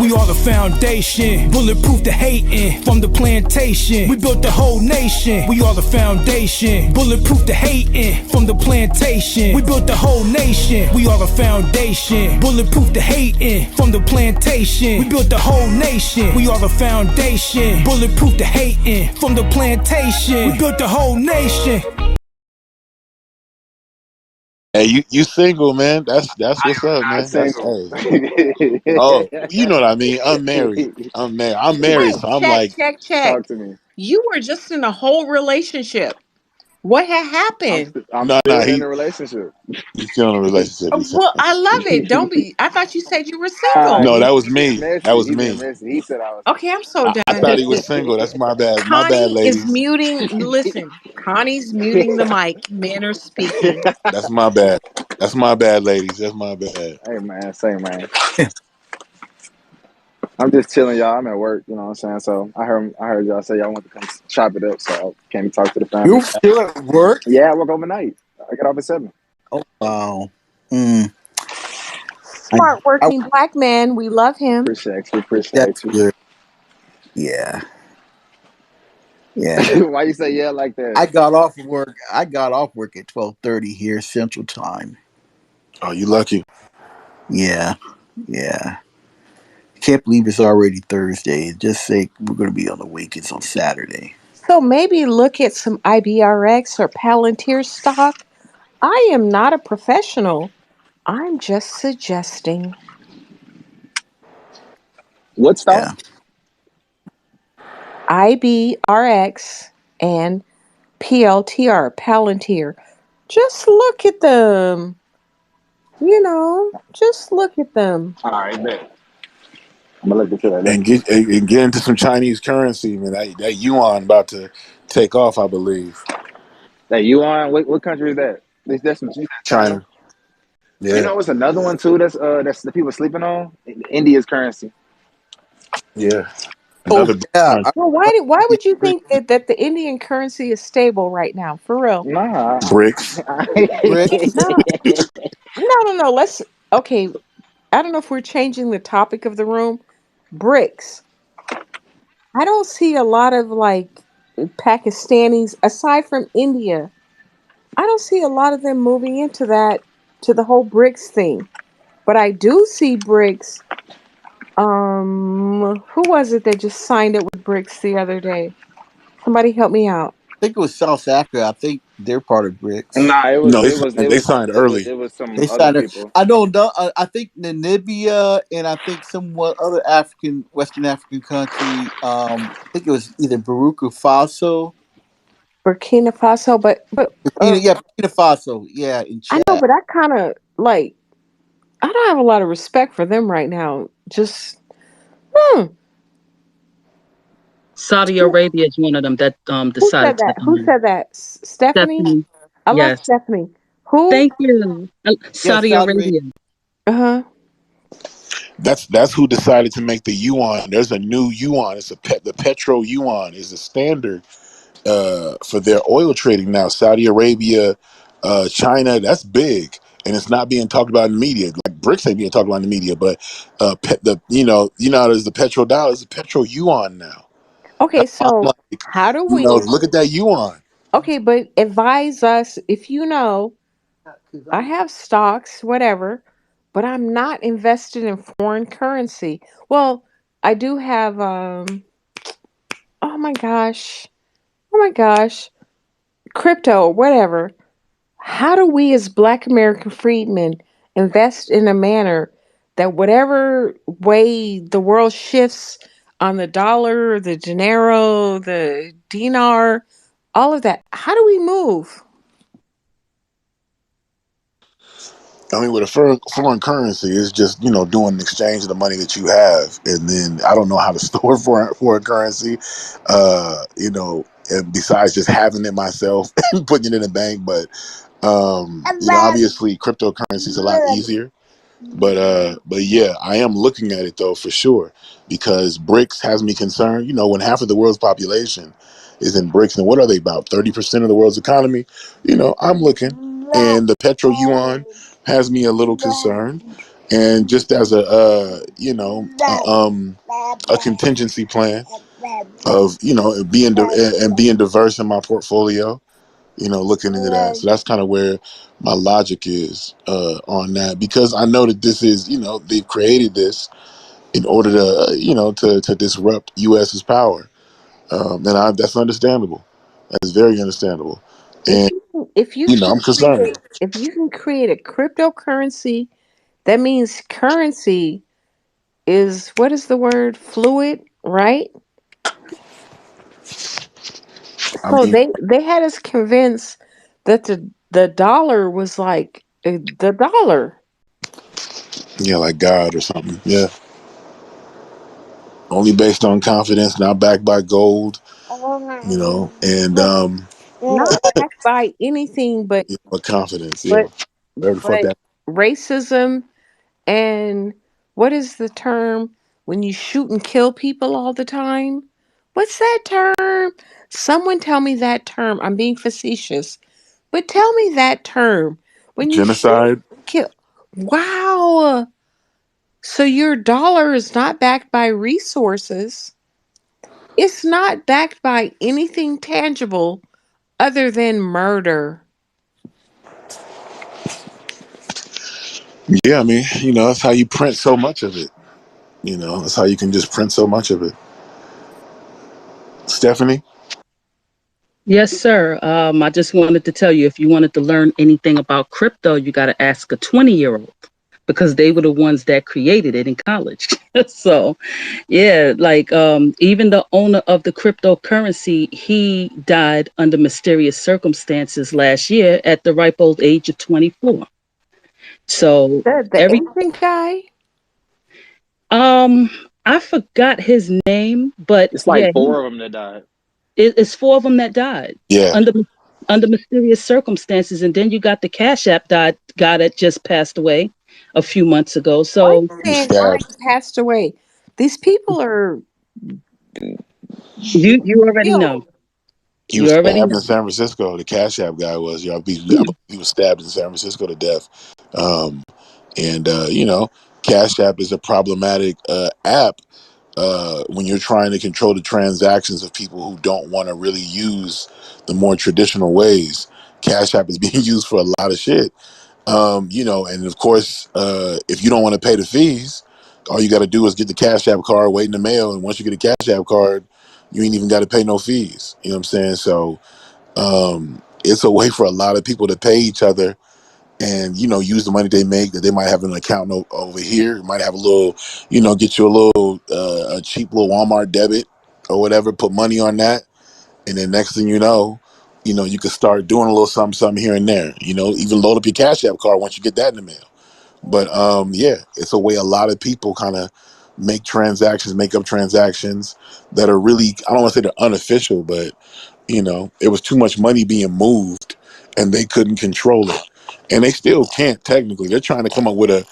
We are the foundation, bulletproof the hating from the plantation. We built the whole nation. We are the foundation, bulletproof the hating from the plantation. We built the whole nation. We are the foundation, bulletproof the hating from the plantation. We built the whole nation. We are the foundation, bulletproof the hating from the plantation. We built the whole nation. Hey, you single, man? That's what's up, Not man. That's single. hey. Oh, you know what I mean? Unmarried. I'm married, Wait, so I'm check, like, check, check. Talk to me. You were just in a whole relationship. What had happened? I'm no, still in he a relationship. he's still in a relationship. He's Well, single. I love it. Don't be. I thought you said you were Ah, single. No, that was he being me. That messy. was He being me. messy. He said I was Okay, I'm so I done. thought he was single. That's my bad. My bad, Connie is ladies. muting. Listen, Connie's muting the mic. Men are speaking. That's my bad. That's my bad, ladies. That's my bad. Hey man, same man. I'm just chilling, y'all. I'm at work, you know what I'm saying? So I heard y'all say y'all want to come chop it up, so I came to talk to the family. You still at work? Yeah, I work overnight. I get off at 7. Oh wow. Mm, I, Smart I working black man. We love him. Appreciate you, that's appreciate you. good. Yeah. Yeah. Why you say yeah like that? I got off work. I got off work at 12:30 here Central Time. Oh, you lucky. Yeah. Yeah. Can't believe it's already Thursday. Just say we're going to be on the weekends on Saturday. So maybe look at some IBRX or Palantir stock. I am not a professional. I'm just suggesting. What stock? Yeah. IBRX and PLTR, Palantir. Just look at them. Just look at them. All right, bet. I'm gonna look into that. And get into some Chinese currency, man. That yuan about to take off, I believe. Hey, you on? What country is that? That's from China. China. You Yeah. know, it's another one too. That's the people sleeping on. India's currency. Yeah. Oh Another yeah. country. Well, why would you think that the Indian currency is stable right now? For real? Nah. BRICS. Bricks. No, no. Okay. I don't know if we're changing the topic of the room. Bricks. I don't see a lot of like Pakistanis aside from India. I don't see a lot of them moving into that to the whole BRICS thing. But I do see BRICS. Who was it that just signed it with BRICS the other day? Somebody help me out. I think it was South Africa. I think they're part of BRICS. Nah, it was No, it was it they was signed it was early. it was some They other signed it. people. I don't know. I think Namibia and I think somewhat other Western African country. I think it was either Burkina Faso. Burkina Faso, but Burkina Faso. Yeah, in I know, Chad. but I kind of like I don't have a lot of respect for them right now. Just hmm, Saudi who, Arabia is one of them that who decided said to that? Who said that? Stephanie. Stephanie. I love Yes. Stephanie. Who? Thank you. Yeah, Saudi Saudi Arabia. Arabia. Uh huh. That's who decided to make the yuan. There's a new yuan. It's the petro yuan is the standard for their oil trading now. Saudi Arabia, China, that's big, and it's not being talked about in the media. Like BRICS ain't being talked about in the media, but there's the petro dollar, it's the petro yuan now. Okay, I'm so like, how do we? look at that yuan. Okay, but advise us if you know. I have stocks, whatever, but I'm not invested in foreign currency. Well, I do have. Oh my gosh. Oh my gosh. Crypto, whatever. How do we as Black American freedmen invest in a manner that whatever way the world shifts on the dollar, the dinero, the dinar, all of that, how do we move? I mean, with a foreign currency, it's just doing an exchange of the money that you have, and then I don't know how to store foreign currency, and besides just having it myself and putting it in a bank. But obviously, cryptocurrency is a lot easier. But yeah, I am looking at it though for sure because BRICS has me concerned. When half of the world's population is in BRICS, and what are they about 30% of the world's economy? I'm looking, and the petro yuan has me a little concerned. And just as a a contingency plan of being diverse in my portfolio, looking into that. So that's kind of where my logic is on that, because I know that this is, they've created this in order to to disrupt US's power, that's understandable. That's very understandable, and If you can I'm concerned. create a cryptocurrency, that means currency is, what is the word? Fluid, right? I So mean, they had us convinced that the dollar was like the dollar. yeah, like God or something. Yeah, only based on confidence, not backed by gold. And Not backed by anything but confidence. Yeah, but whatever the fuck but that. racism. And what is the term when you shoot and kill people all the time? What's that term? Someone tell me that term. I'm being facetious. But tell me that term. When you shoot Genocide. and kill. Wow. So your dollar is not backed by resources. It's not backed by anything tangible other than murder. Yeah, I mean, that's how you print so much of it. That's how you can just print so much of it. Stephanie. Yes, sir. I just wanted to tell you, if you wanted to learn anything about crypto, you got to ask a 20-year-old because they were the ones that created it in college. So, yeah, like even the owner of the cryptocurrency, he died under mysterious circumstances last year at the ripe old age of 24. So, The every Asian guy? um I forgot his name, but It's yeah, like four of them that died. it's four of them that died Yeah, under mysterious circumstances, and then you got the Cash App guy that just passed away a few months ago. Why are So you he was saying guy stabbed. passed away? These people are you already know. killed. He was You already stabbed know. in San Francisco. The Cash App guy was. I believe he was stabbed in San Francisco to death. Um, and Cash App is a problematic app when you're trying to control the transactions of people who don't want to really use the more traditional ways. Cash App is being used for a lot of shit. And of course, if you don't want to pay the fees, all you got to do is get the Cash App card, wait in the mail, and once you get a Cash App card, you ain't even got to pay no fees. You know what I'm saying? So it's a way for a lot of people to pay each other and use the money they make, that they might have an account over here, might have a little, get you a little a cheap little Walmart debit or whatever, put money on that, and then next thing you could start doing a little something here and there, even load up your Cash App card once you get that in the mail. But yeah, it's a way a lot of people kind of make up transactions that are really, I don't want to say they're unofficial, but it was too much money being moved and they couldn't control it, and they still can't technically. They're trying to come up with a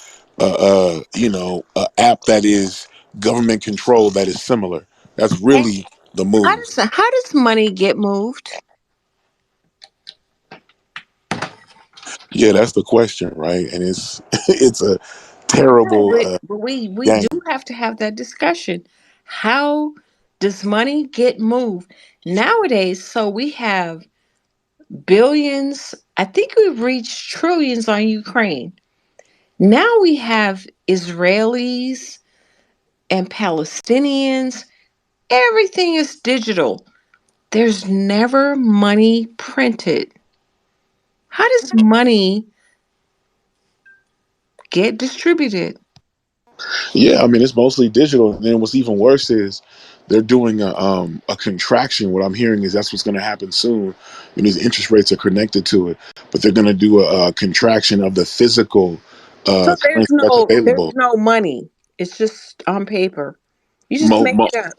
app that is government controlled, that is similar. That's And really the move. how does money get moved? Yeah, that's the question, right? And it's it's a No, terrible but we do game. have to have that discussion. How does money get moved nowadays? So we have billions. I think we've reached trillions on Ukraine. Now we have Israelis and Palestinians. Everything is digital. There's never money printed. How does money get distributed? Yeah, I mean it's mostly digital. And then what's even worse is they're doing a contraction. What I'm hearing is that's what's going to happen soon. And these interest rates are connected to it, but they're going to do a contraction of the physical So currency that's there's available. no money. It's just on paper. You just Mo- make mo- it up.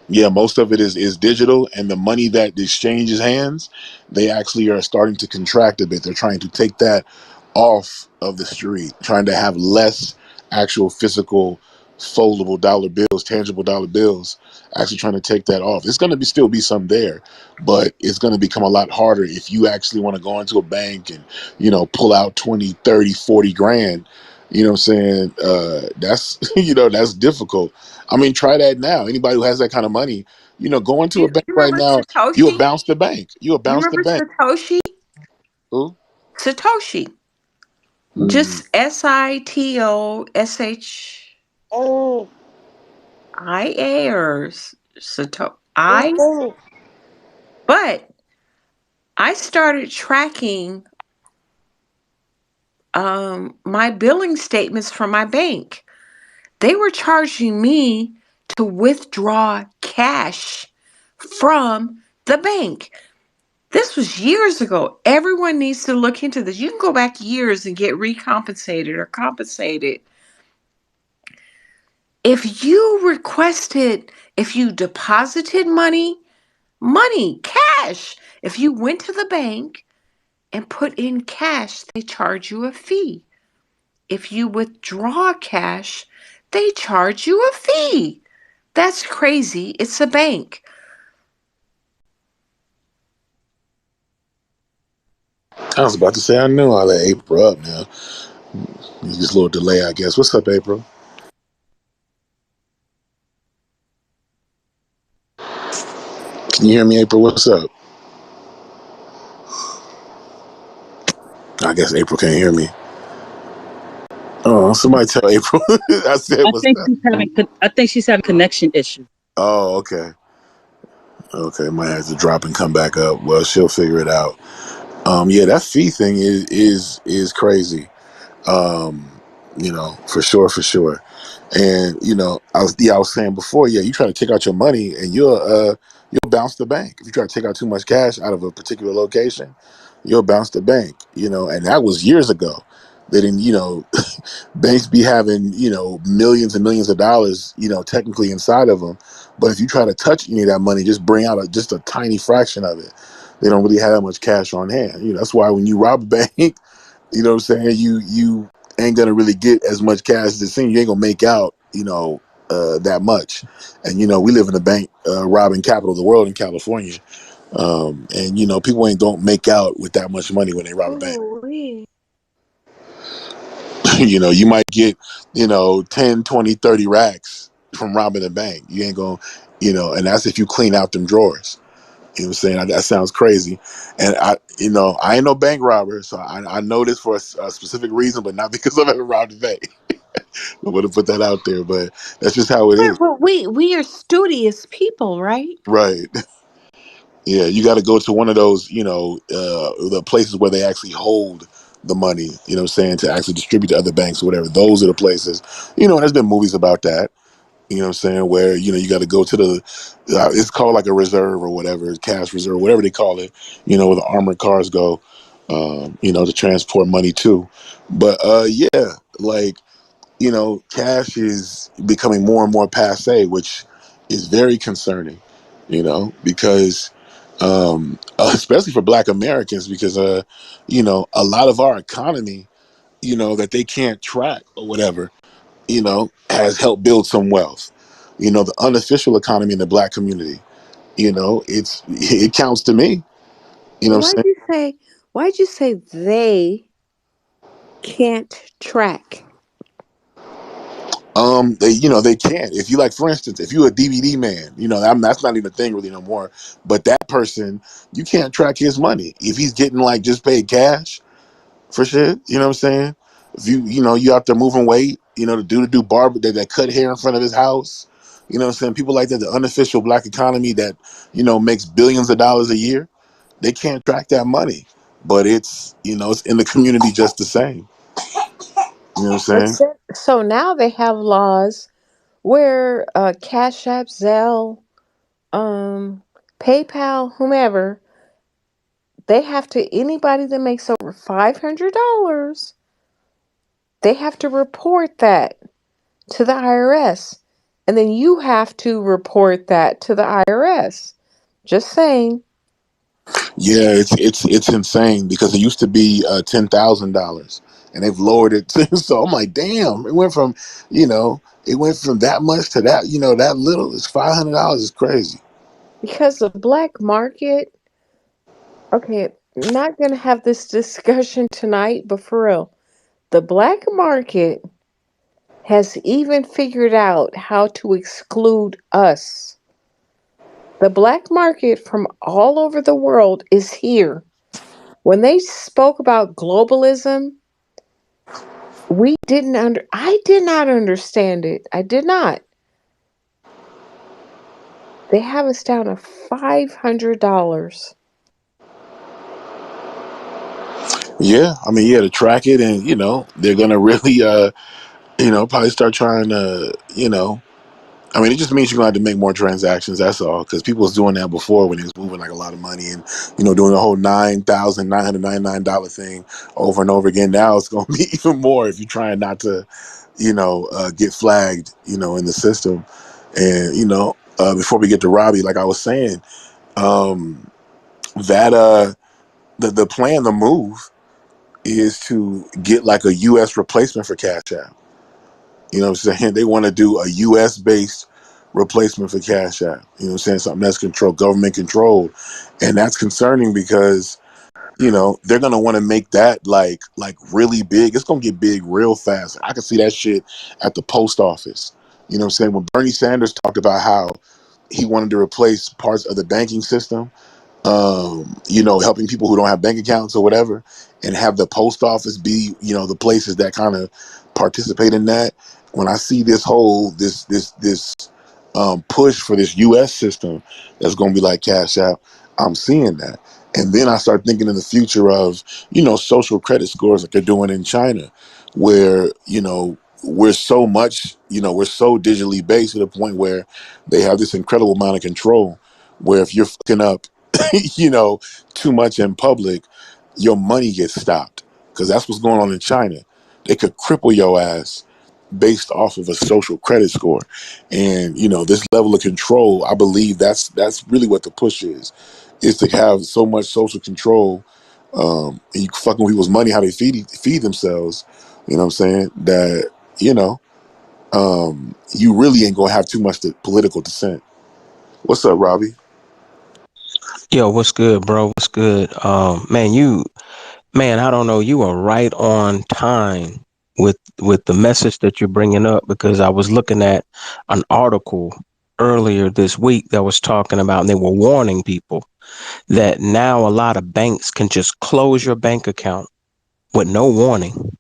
yeah, most of it is digital, and the money that exchanges hands, they actually are starting to contract a bit. They're trying to take that off of the street, trying to have less actual physical foldable dollar bills, tangible dollar bills, actually trying to take that off. It's going to still be some there, but it's going to become a lot harder if you actually want to go into a bank and pull out 20, 30, 40 grand. You know what I'm saying? That's that's difficult. I mean, try that now. Anybody who has that kind of money, go into a You bank right remember now, you'll Satoshi? bounce the bank. You'll You bounce the remember bank. Satoshi? Ooh. Satoshi. Mm. Just SITOSHIA or Sato I. But I started tracking my billing statements from my bank. They were charging me to withdraw cash from the bank. This was years ago. Everyone needs to look into this. You can go back years and get recompensated or compensated. If you deposited money, cash, if you went to the bank and put in cash, they charge you a fee. If you withdraw cash, they charge you a fee. That's crazy. It's a bank. I was about to say I knew all that April up now. Just a little delay, I guess. What's up, April? Can you hear me, April? What's up? I guess April can't hear me. Oh, somebody tell April. I said, I "What's think up?" she's having connection issue. Oh, okay. Okay, might have to drop and come back up. Well, she'll figure it out. Yeah, that fee thing is crazy. Um, for sure, for sure. And I was saying before, yeah, you try to take out your money and you'll bounce the bank. If you try to take out too much cash out of a particular location, you'll bounce the bank. And that was years ago. They didn't, banks be having millions and millions of dollars technically inside of them, but if you try to touch any of that money, just bring out just a tiny fraction of it. They don't really have that much cash on hand. That's why when you rob a bank, what I'm saying, you ain't gonna really get as much cash as it seems. You ain't gonna make out that much. And we live in a bank robbing capital of the world in California, and people ain't don't make out with that much money when they rob a bank. Ooh-wee. You might get 10, 20, 30 racks from robbing a bank. You ain't gonna and that's if you clean out them drawers. You know what I'm saying? That sounds crazy. And I ain't no bank robber, so I know this for a specific reason, but not because I've ever robbed a bank. I want to put that out there, but that's just how it is. But we are studious people, right? Right. Yeah, you got to go to one of those, the places where they actually hold the money, what I'm saying, to actually distribute to other banks or whatever. Those are the places, and there's been movies about that. You know what I'm saying? Where, you got to go to it's called like a reserve or whatever, cash reserve, whatever they call it, where the armored cars go, to transport money to. But, yeah, like, cash is becoming more and more passe, which is very concerning, because, especially for Black Americans, because, a lot of our economy, that they can't track or whatever, has helped build some wealth. The unofficial economy in the Black community, it counts to me. You know what I'm Why'd saying? you say why'd you say they can't track? They can't. If you like, for instance, if you're a DVD man, that's not even a thing really no more. But that person, you can't track his money if he's getting like just paid cash for shit. You know what I'm saying? If you out there moving weight, the dude to do barber that cut hair in front of his house. You know what I'm saying? People like that, the unofficial Black economy that makes billions of dollars a year. They can't track that money, but it's in the community just the same. You know what I'm saying? So now they have laws where Cash App, Zelle, um, PayPal, whomever, they have to anybody that makes over $500, they have to report that to the IRS. And then you have to report that to the IRS. Just saying. Yeah, it's insane because it used to be $10,000, and they've lowered it. So I'm like, damn, it went from that much to that, that little. It's $500. It's crazy. Because the black market, okay, not going to have this discussion tonight, but for real, The black market has even figured out how to exclude us. The black market from all over the world is here. When they spoke about globalism, I did not understand it. I did not. They have us down to $500. Yeah, I mean, yeah, to track it, and they're gonna really, probably start trying to, I mean, it just means you're gonna have to make more transactions. That's all, because people was doing that before when it was moving like a lot of money and doing the whole $9,999 thing over and over again. Now it's gonna be even more if you're trying not to, get flagged, in the system. And before we get to Robbie, like I was saying, um, that the plan, the move is to get like a U.S. replacement for Cash App. You know what I'm saying? They want to do a U.S. based replacement for Cash App. You know what I'm saying? Something that's government controlled. And that's concerning because, they're going to want to make that like really big. It's going to get big real fast. I can see that shit at the post office. You know what I'm saying? When Bernie Sanders talked about how he wanted to replace parts of the banking system, helping people who don't have bank accounts or whatever, and have the post office be, the places that kind of participate in that. When I see this push for this U.S. system that's going to be like Cash App, I'm seeing that, and then I start thinking in the future of social credit scores like they're doing in China, where we're so digitally based to the point where they have this incredible amount of control, where if you're fucking up too much in public, your money gets stopped. Because that's what's going on in China. They could cripple your ass based off of a social credit score. And, this level of control, I believe that's really what the push is to have so much social control. And you fucking with people's money, how they feed themselves, you know what I'm saying? That, you really ain't gonna have too much political dissent. What's up, Robbie? Yo, what's good, bro? What's good? Man, I don't know. You are right on time with the message that you're bringing up, because I was looking at an article earlier this week that was talking about, and they were warning people that now a lot of banks can just close your bank account with no warning,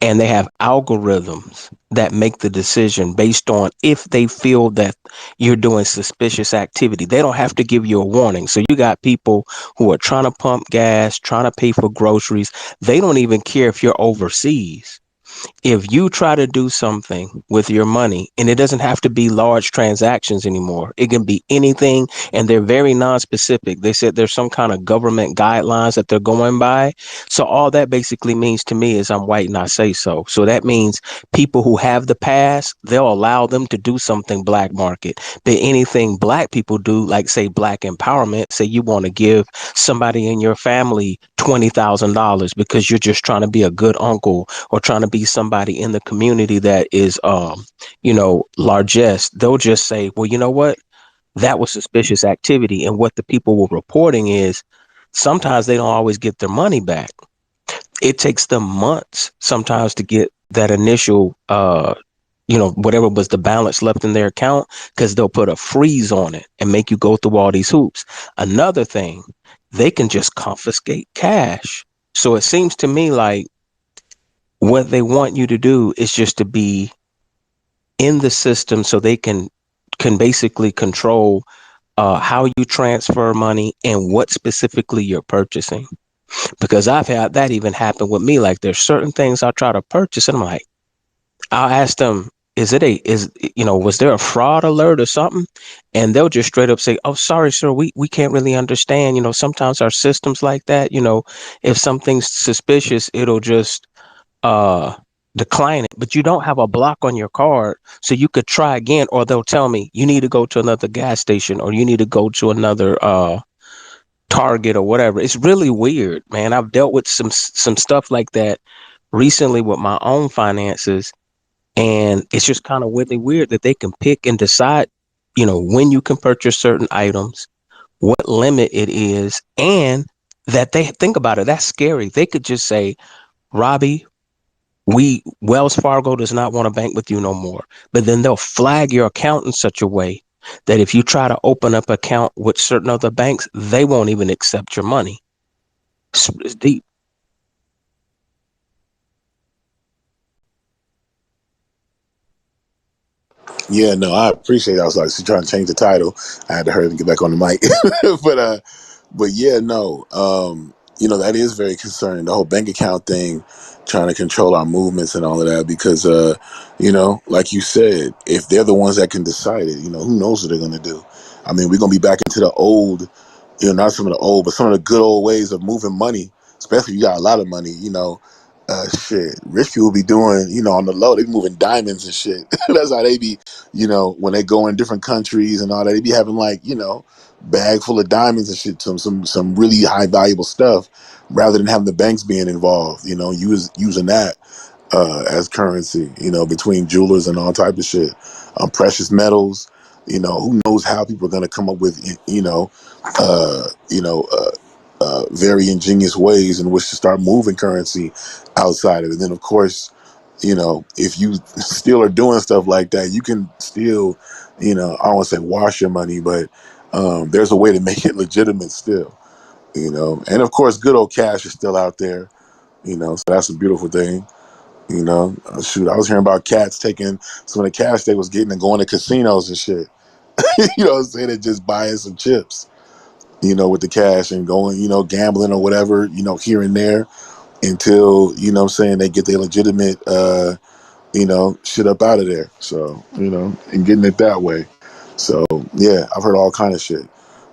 and they have algorithms that make the decision based on if they feel that you're doing suspicious activity. They don't have to give you a warning. So you got people who are trying to pump gas, trying to pay for groceries. They don't even care if you're overseas. If you try to do something with your money, and it doesn't have to be large transactions anymore, it can be anything, and they're very non-specific. They said there's some kind of government guidelines that they're going by. So all that basically means to me is I'm white and I say so. So that means people who have the pass, they'll allow them to do something black market. But anything black people do, like say black empowerment, say you want to give somebody in your family $20,000 because you're just trying to be a good uncle or trying to be somebody in the community that is, largesse, they'll just say, well, you know what? That was suspicious activity. And what the people were reporting is sometimes they don't always get their money back. It takes them months sometimes to get that initial, whatever was the balance left in their account, because they'll put a freeze on it and make you go through all these hoops. Another thing, they can just confiscate cash. So it seems to me like what they want you to do is just to be in the system so they can basically control how you transfer money and what specifically you're purchasing. Because I've had that even happen with me. Like there's certain things I try to purchase and I'm like, I'll ask them, was there a fraud alert or something? And they'll just straight up say, oh, sorry, sir, we can't really understand. Sometimes our systems like that, if something's suspicious, it'll just uh decline it, but you don't have a block on your card, so you could try again. Or they'll tell me you need to go to another gas station, or you need to go to another Target or whatever. It's really weird, man. I've dealt with some stuff like that recently with my own finances, and it's just kind of really weird that they can pick and decide, when you can purchase certain items, what limit it is, and that they think about it. That's scary. They could just say, Robbie, Wells Fargo does not want to bank with you no more. But then they'll flag your account in such a way that if you try to open up an account with certain other banks, they won't even accept your money. It's deep. Yeah, no, I appreciate it. I was like trying to change the title. I had to hurry and get back on the mic. But yeah, no. That is very concerning. The whole bank account thing, trying to control our movements and all of that, because like you said, if they're the ones that can decide it, who knows what they're gonna do. I mean, we're gonna be back into the old, not some of the old, but some of the good old ways of moving money, especially if you got a lot of money, shit. Rich people be doing, on the low, they be moving diamonds and shit. That's how they be, when they go in different countries and all that, they be having like, bag full of diamonds and shit, some really high valuable stuff, rather than having the banks being involved, using that as currency, between jewelers and all type of shit. Precious metals, who knows how people are going to come up with, uh, you know, uh, very ingenious ways in which to start moving currency outside of it. And then, of course, if you still are doing stuff like that, you can still, I don't want to say wash your money, but there's a way to make it legitimate still, And of course, good old cash is still out there, so that's a beautiful thing. Shoot, I was hearing about cats taking some of the cash they was getting and going to casinos and shit. You know what I'm saying? And just buying some chips, with the cash and going, gambling or whatever, here and there until, what I'm saying, they get their legitimate, shit up out of there. So, and getting it that way. So, yeah, I've heard all kind of shit.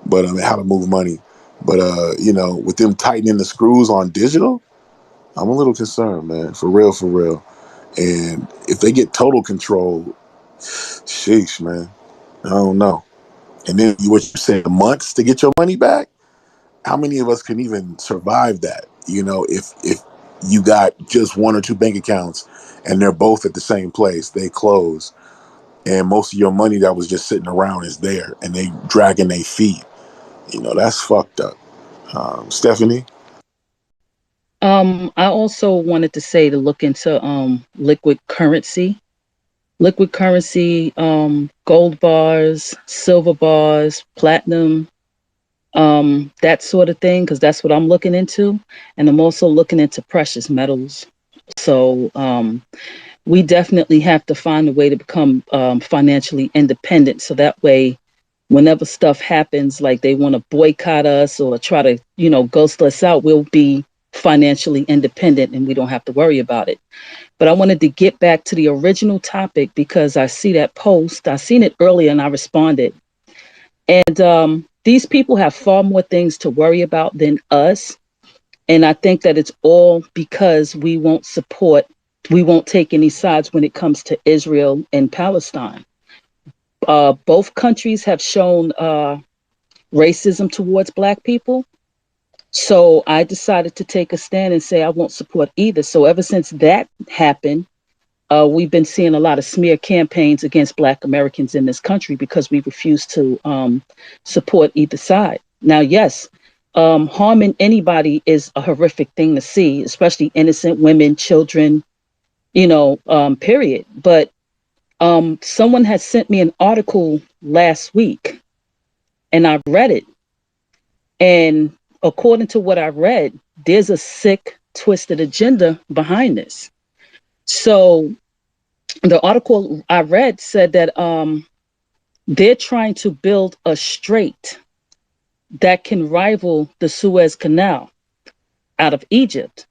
But I mean, how to move money. But, with them tightening the screws on digital, I'm a little concerned, man. For real, for real. And if they get total control, sheesh, man. I don't know. And then what you say, months to get your money back? How many of us can even survive that? If you got just one or two bank accounts and they're both at the same place, they close, and most of your money that was just sitting around is there, and they dragging their feet. That's fucked up. Stephanie? I also wanted to say to look into liquid currency. Liquid currency, gold bars, silver bars, platinum, that sort of thing, because that's what I'm looking into. And I'm also looking into precious metals. So we definitely have to find a way to become financially independent. So that way, whenever stuff happens, like they want to boycott us or try to, ghost us out, we'll be financially independent and we don't have to worry about it. But I wanted to get back to the original topic because I see that post. I seen it earlier and I responded. And these people have far more things to worry about than us. And I think that it's all because we won't take any sides when it comes to Israel and Palestine. Both countries have shown racism towards Black people. So I decided to take a stand and say I won't support either. So ever since that happened, we've been seeing a lot of smear campaigns against Black Americans in this country because we refuse to support either side. Now, yes, harming anybody is a horrific thing to see, especially innocent women, children, period. But someone had sent me an article last week and I read it. And according to what I read, there's a sick, twisted agenda behind this. So the article I read said that they're trying to build a strait that can rival the Suez Canal out of Egypt.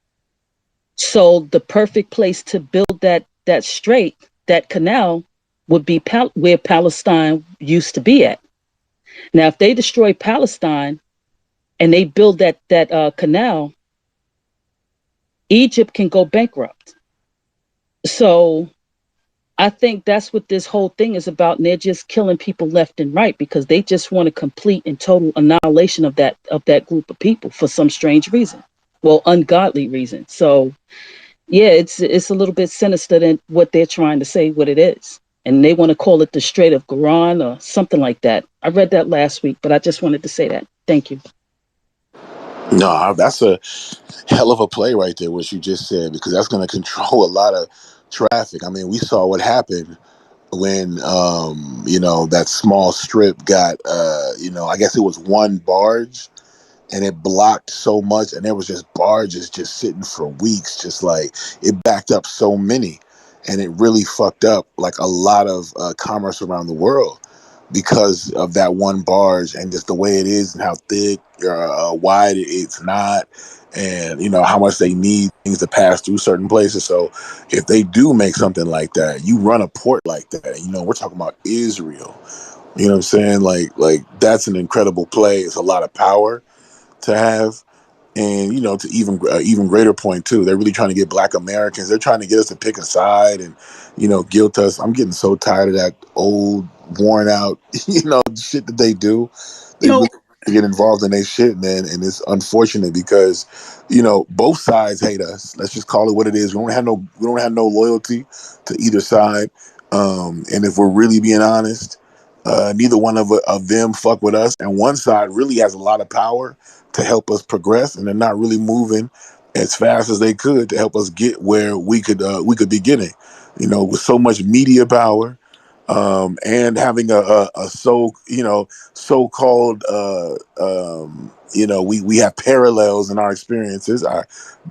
So the perfect place to build that strait, that canal, would be where Palestine used to be at. Now, if they destroy Palestine and they build that canal, Egypt can go bankrupt. So I think that's what this whole thing is about. And they're just killing people left and right because they just want a complete and total annihilation of that group of people for some strange reason. Well, ungodly reason. So yeah, it's a little bit sinister than what they're trying to say what it is. And they want to call it the Strait of Garan or something like that. I read that last week, but I just wanted to say that. Thank you. No, that's a hell of a play right there, what you just said, because that's going to control a lot of traffic. I mean, we saw what happened when that small strip got I guess it was one barge, and it blocked so much, and there was just barges just sitting for weeks, just like it backed up so many, and it really fucked up like a lot of commerce around the world because of that one barge and just the way it is and how thick or wide it's not, and how much they need things to pass through certain places. So if they do make something like that, you run a port like that, we're talking about Israel. You know what I'm saying? Like that's an incredible play. It's a lot of power to have. And to even greater point too, they're really trying to get Black Americans. They're trying to get us to pick a side and guilt us. I'm getting so tired of that old, worn out shit that they do. You They really know, get involved in their shit, man, and it's unfortunate because both sides hate us. Let's just call it what it is. We don't have no loyalty to either side. And if we're really being honest, neither one of them fuck with us, and one side really has a lot of power to help us progress, and they're not really moving as fast as they could to help us get where we could be getting. With so much media power, and having a so-called we have parallels in our experiences. I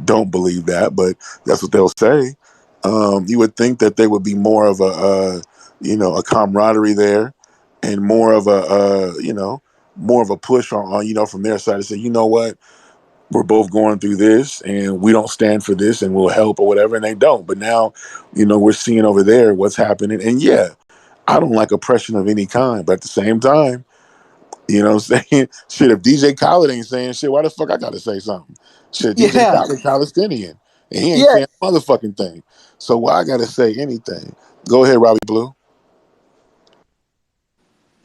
don't believe that, but that's what they'll say. You would think that there would be more of a camaraderie there, and more of a push on from their side to say, you know what, we're both going through this and we don't stand for this and we'll help or whatever, and they don't. But now, we're seeing over there what's happening. And yeah, I don't like oppression of any kind, but at the same time, what I'm saying? Shit, if DJ Khaled ain't saying shit, why the fuck I gotta say something? Shit, DJ yeah, Khaled Palestinian, and he ain't yeah, saying a motherfucking thing. So why I gotta say anything? Go ahead, Robbie Blue.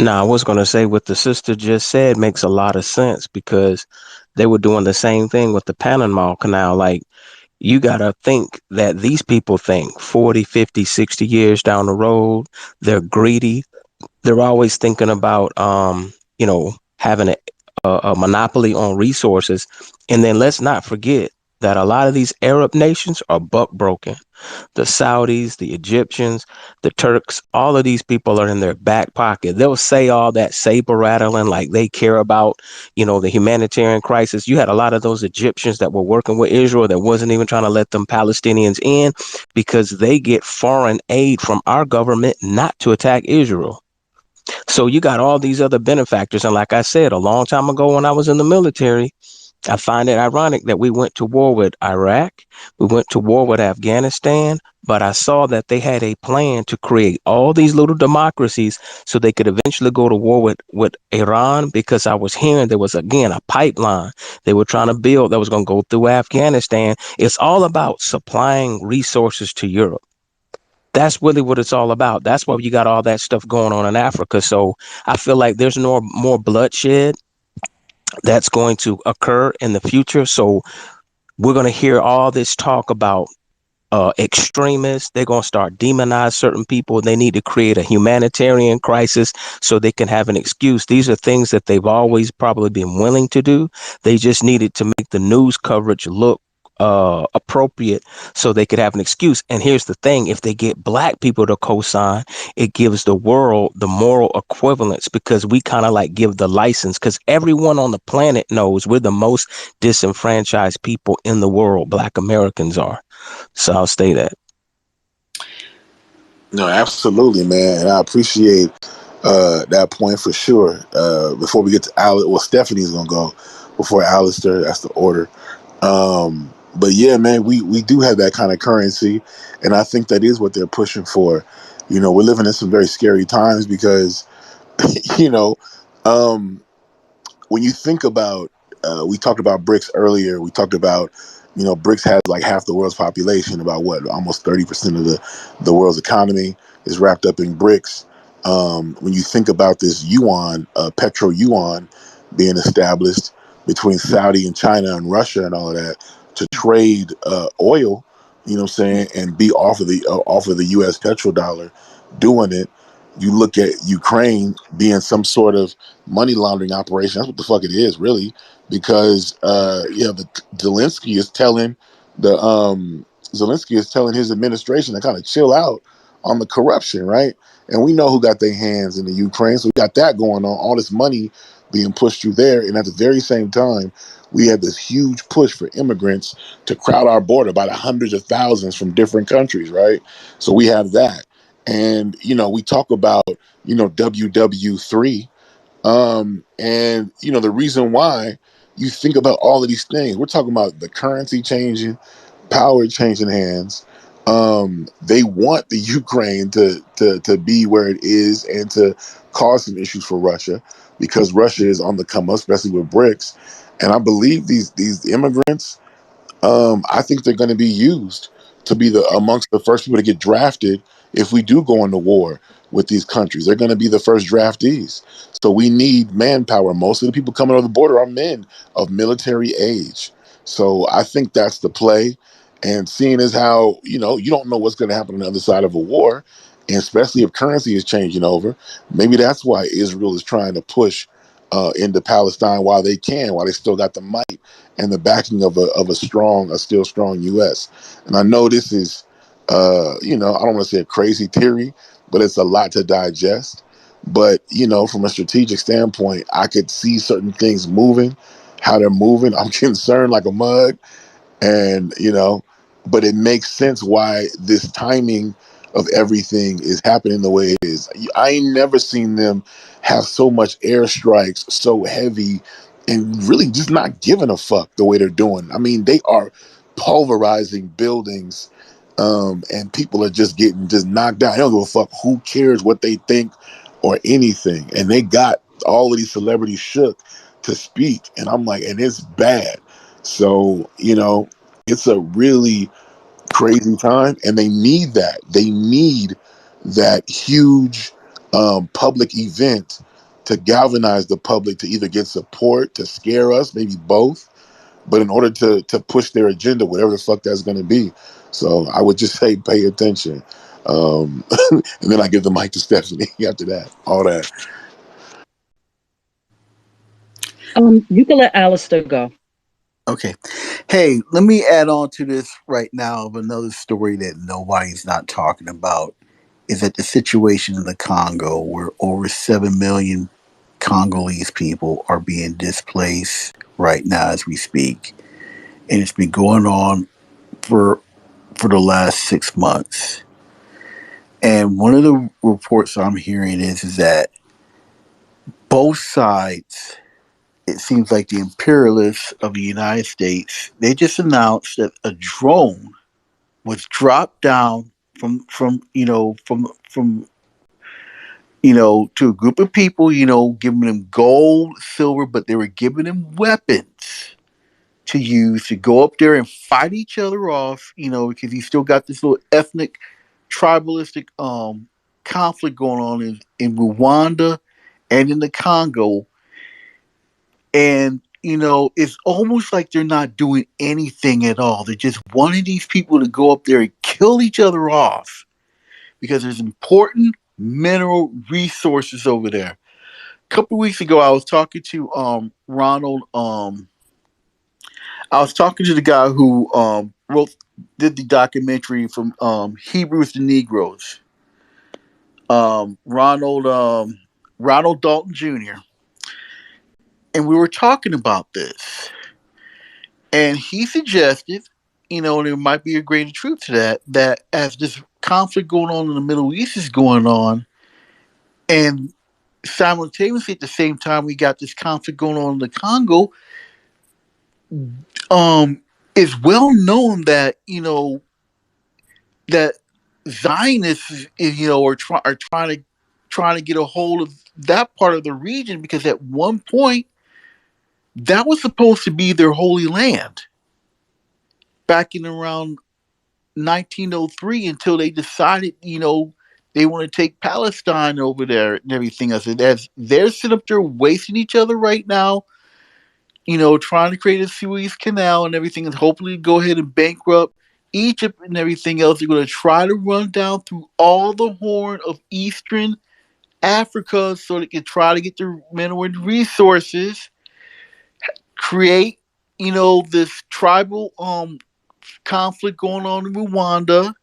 Now, I was going to say what the sister just said makes a lot of sense because they were doing the same thing with the Panama Canal. Like, you got to think that these people think 40, 50, 60 years down the road, they're greedy. They're always thinking about, having a monopoly on resources. And then let's not forget that a lot of these Arab nations are buck broken. The Saudis, the Egyptians, the Turks, all of these people are in their back pocket. They'll say all that saber rattling like they care about, the humanitarian crisis. You had a lot of those Egyptians that were working with Israel that wasn't even trying to let them Palestinians in because they get foreign aid from our government not to attack Israel. So you got all these other benefactors. And like I said, a long time ago when I was in the military, I find it ironic that we went to war with Iraq, we went to war with Afghanistan, but I saw that they had a plan to create all these little democracies so they could eventually go to war with Iran, because I was hearing there was, again, a pipeline they were trying to build that was going to go through Afghanistan. It's all about supplying resources to Europe. That's really what it's all about. That's why you got all that stuff going on in Africa. So I feel like there's no more bloodshed that's going to occur in the future. So we're going to hear all this talk about extremists. They're going to start demonize certain people. They need to create a humanitarian crisis so they can have an excuse. These are things that they've always probably been willing to do. They just needed to make the news coverage look appropriate so they could have an excuse. And here's the thing: if they get Black people to co-sign, it gives the world the moral equivalence, because we kind of like give the license, because everyone on the planet knows we're the most disenfranchised people in the world. Black Americans are. So I'll stay that. No, absolutely, man, and I appreciate that point for sure. Before we get to Alice, well, Stephanie's gonna go before Alistair. That's the order. But yeah, man, we do have that kind of currency, and I think that is what they're pushing for. We're living in some very scary times because, you know, um, when you think about, we talked about BRICS earlier. We talked about, BRICS has like half the world's population, about what, almost 30% of the world's economy is wrapped up in BRICS. When you think about this yuan, petro yuan, being established between Saudi and China and Russia and all of that to trade oil, what I'm saying, and be off of the U.S. petrodollar, doing it. You look at Ukraine being some sort of money laundering operation. That's what the fuck it is, really. because the the Zelensky is telling his administration to kind of chill out on the corruption, right? And we know who got their hands in the Ukraine, so we got that going on. All this money being pushed through there, and at the very same time, we had this huge push for immigrants to crowd our border by the hundreds of thousands from different countries, right? So we have that, and we talk about WW3, and the reason why you think about all of these things, we're talking about the currency changing, power changing hands. They want the Ukraine to be where it is and to cause some issues for Russia because Russia is on the come up, especially with BRICS. And I believe these immigrants, I think they're going to be used to be the amongst the first people to get drafted if we do go into war with these countries. They're going to be the first draftees. So we need manpower. Most of the people coming over the border are men of military age. So I think that's the play. And seeing as how you don't know what's going to happen on the other side of a war, and especially if currency is changing over, maybe that's why Israel is trying to push into Palestine while they can, while they still got the might and the backing of a still strong U.S. And I know this is, I don't want to say a crazy theory, but it's a lot to digest. But from a strategic standpoint, I could see certain things moving, how they're moving. I'm concerned like a mug, and but it makes sense why this timing of everything is happening the way it is. I ain't never seen them have so much airstrikes so heavy and really just not giving a fuck the way they're doing. I mean, they are pulverizing buildings, and people are just getting just knocked down. They don't give a fuck who cares what they think or anything, and they got all of these celebrities shook to speak, and I'm like, and it's bad. So, it's a really crazy time, and they need that. They need that huge public event to galvanize the public to either get support, to scare us, maybe both, but in order to push their agenda, whatever the fuck that's going to be. So I would just say pay attention. And then I give the mic to Stephanie after that, all that. You can let Alistair go. Okay. Hey, let me add on to this right now of another story that nobody's not talking about is that the situation in the Congo where over 7 million Congolese people are being displaced right now as we speak. And it's been going on for the last 6 months. And one of the reports I'm hearing is that both sides, it seems like the imperialists of the United States, they just announced that a drone was dropped down from to a group of people, giving them gold, silver, but they were giving them weapons to use to go up there and fight each other off, because you still got this little ethnic tribalistic conflict going on in Rwanda and in the Congo. And it's almost like they're not doing anything at all. They're just wanting these people to go up there and kill each other off because there's important mineral resources over there. A couple of weeks ago, I was talking to Ronald. I was talking to the guy who did the documentary from Hebrews to Negroes. Ronald Ronald Dalton Jr. And we were talking about this. And he suggested, there might be a greater truth to that as this conflict going on in the Middle East is going on, and simultaneously at the same time we got this conflict going on in the Congo, it's well known that, that Zionists, are trying to get a hold of that part of the region because at one point that was supposed to be their holy land back in around 1903 until they decided, they want to take Palestine over there and everything else. And they're sitting up there wasting each other right now, trying to create a Suez Canal and everything, and hopefully go ahead and bankrupt Egypt and everything else. They're going to try to run down through all the Horn of Eastern Africa so they can try to get their mineral resources, create, this tribal conflict going on in Rwanda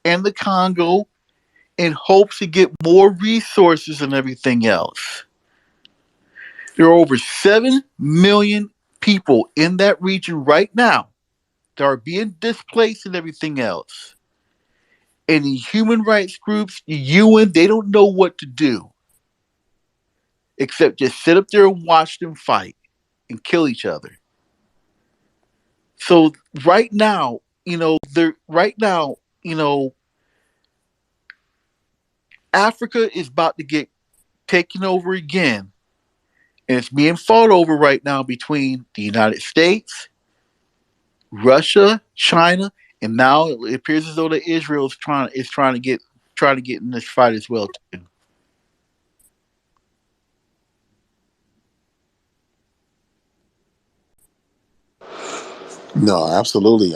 and the Congo in hopes to get more resources and everything else. There are over 7 million people in that region right now that are being displaced and everything else. And the human rights groups, the UN, they don't know what to do except just sit up there and watch them fight and kill each other. So right now, they're right now, Africa is about to get taken over again. And it's being fought over right now between the United States, Russia, China, and now it appears as though that Israel is trying to get in this fight as well too. No, absolutely.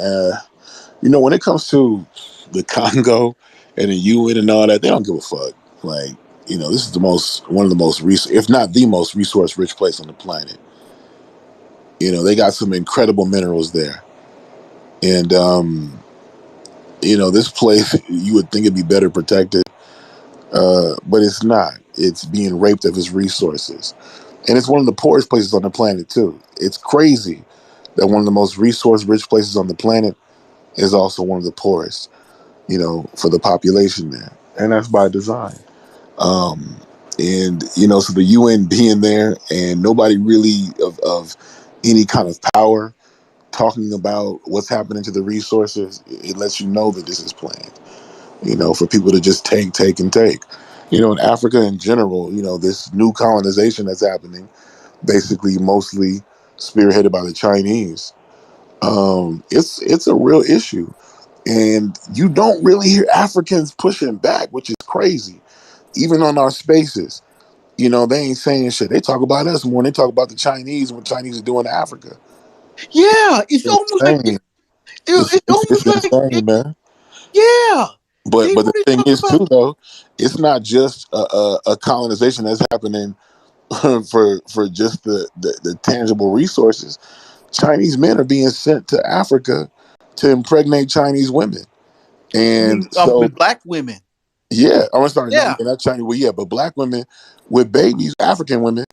When it comes to the Congo and the UN and all that, they don't give a fuck. Like, this is one of the most, if not the most resource rich place on the planet. They got some incredible minerals there. And, this place, you would think it'd be better protected, but it's not. It's being raped of its resources. And it's one of the poorest places on the planet, too. It's crazy that one of the most resource rich places on the planet is also one of the poorest, for the population there. And that's by design. Um, so the UN being there and nobody really of any kind of power talking about what's happening to the resources, it lets you know that this is planned, for people to just take and take. In Africa in general, this new colonization that's happening, basically mostly spearheaded by the Chinese. It's a real issue. And you don't really hear Africans pushing back, which is crazy. Even on our spaces, they ain't saying shit. They talk about us more than they talk about the Chinese and what Chinese are doing to Africa. Yeah, it's It's almost like insane. it's It's almost like insane, man. yeah, But they but the want to thing talk is about too though, it's not just a colonization that's happening for just the tangible resources. Chinese men are being sent to Africa to impregnate Chinese women, and so with black women. yeah, I'm sorry, no, Yeah, yeah, not Chinese. Well, yeah, but black women with babies, African women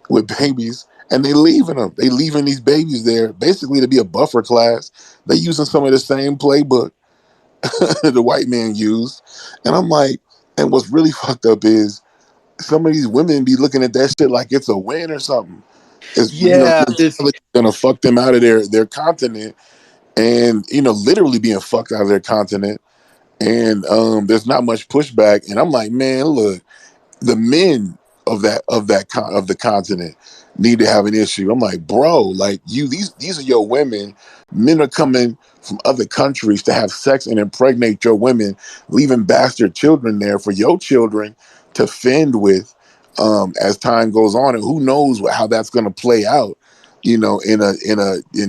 with babies, and they leaving them. They leaving these babies there basically to be a buffer class. They using some of the same playbook the white man used, and I'm like, and what's really fucked up is some of these women be looking at that shit like it's a win or something. It's yeah. This it's gonna fuck them out of their continent, and literally being fucked out of their continent, and there's not much pushback, and I'm like, man, look, the men of the continent need to have an issue. I'm like, bro, like these are your women. Men are coming from other countries to have sex and impregnate your women, leaving bastard children there for your children to fend with as time goes on. And who knows how that's going to play out, in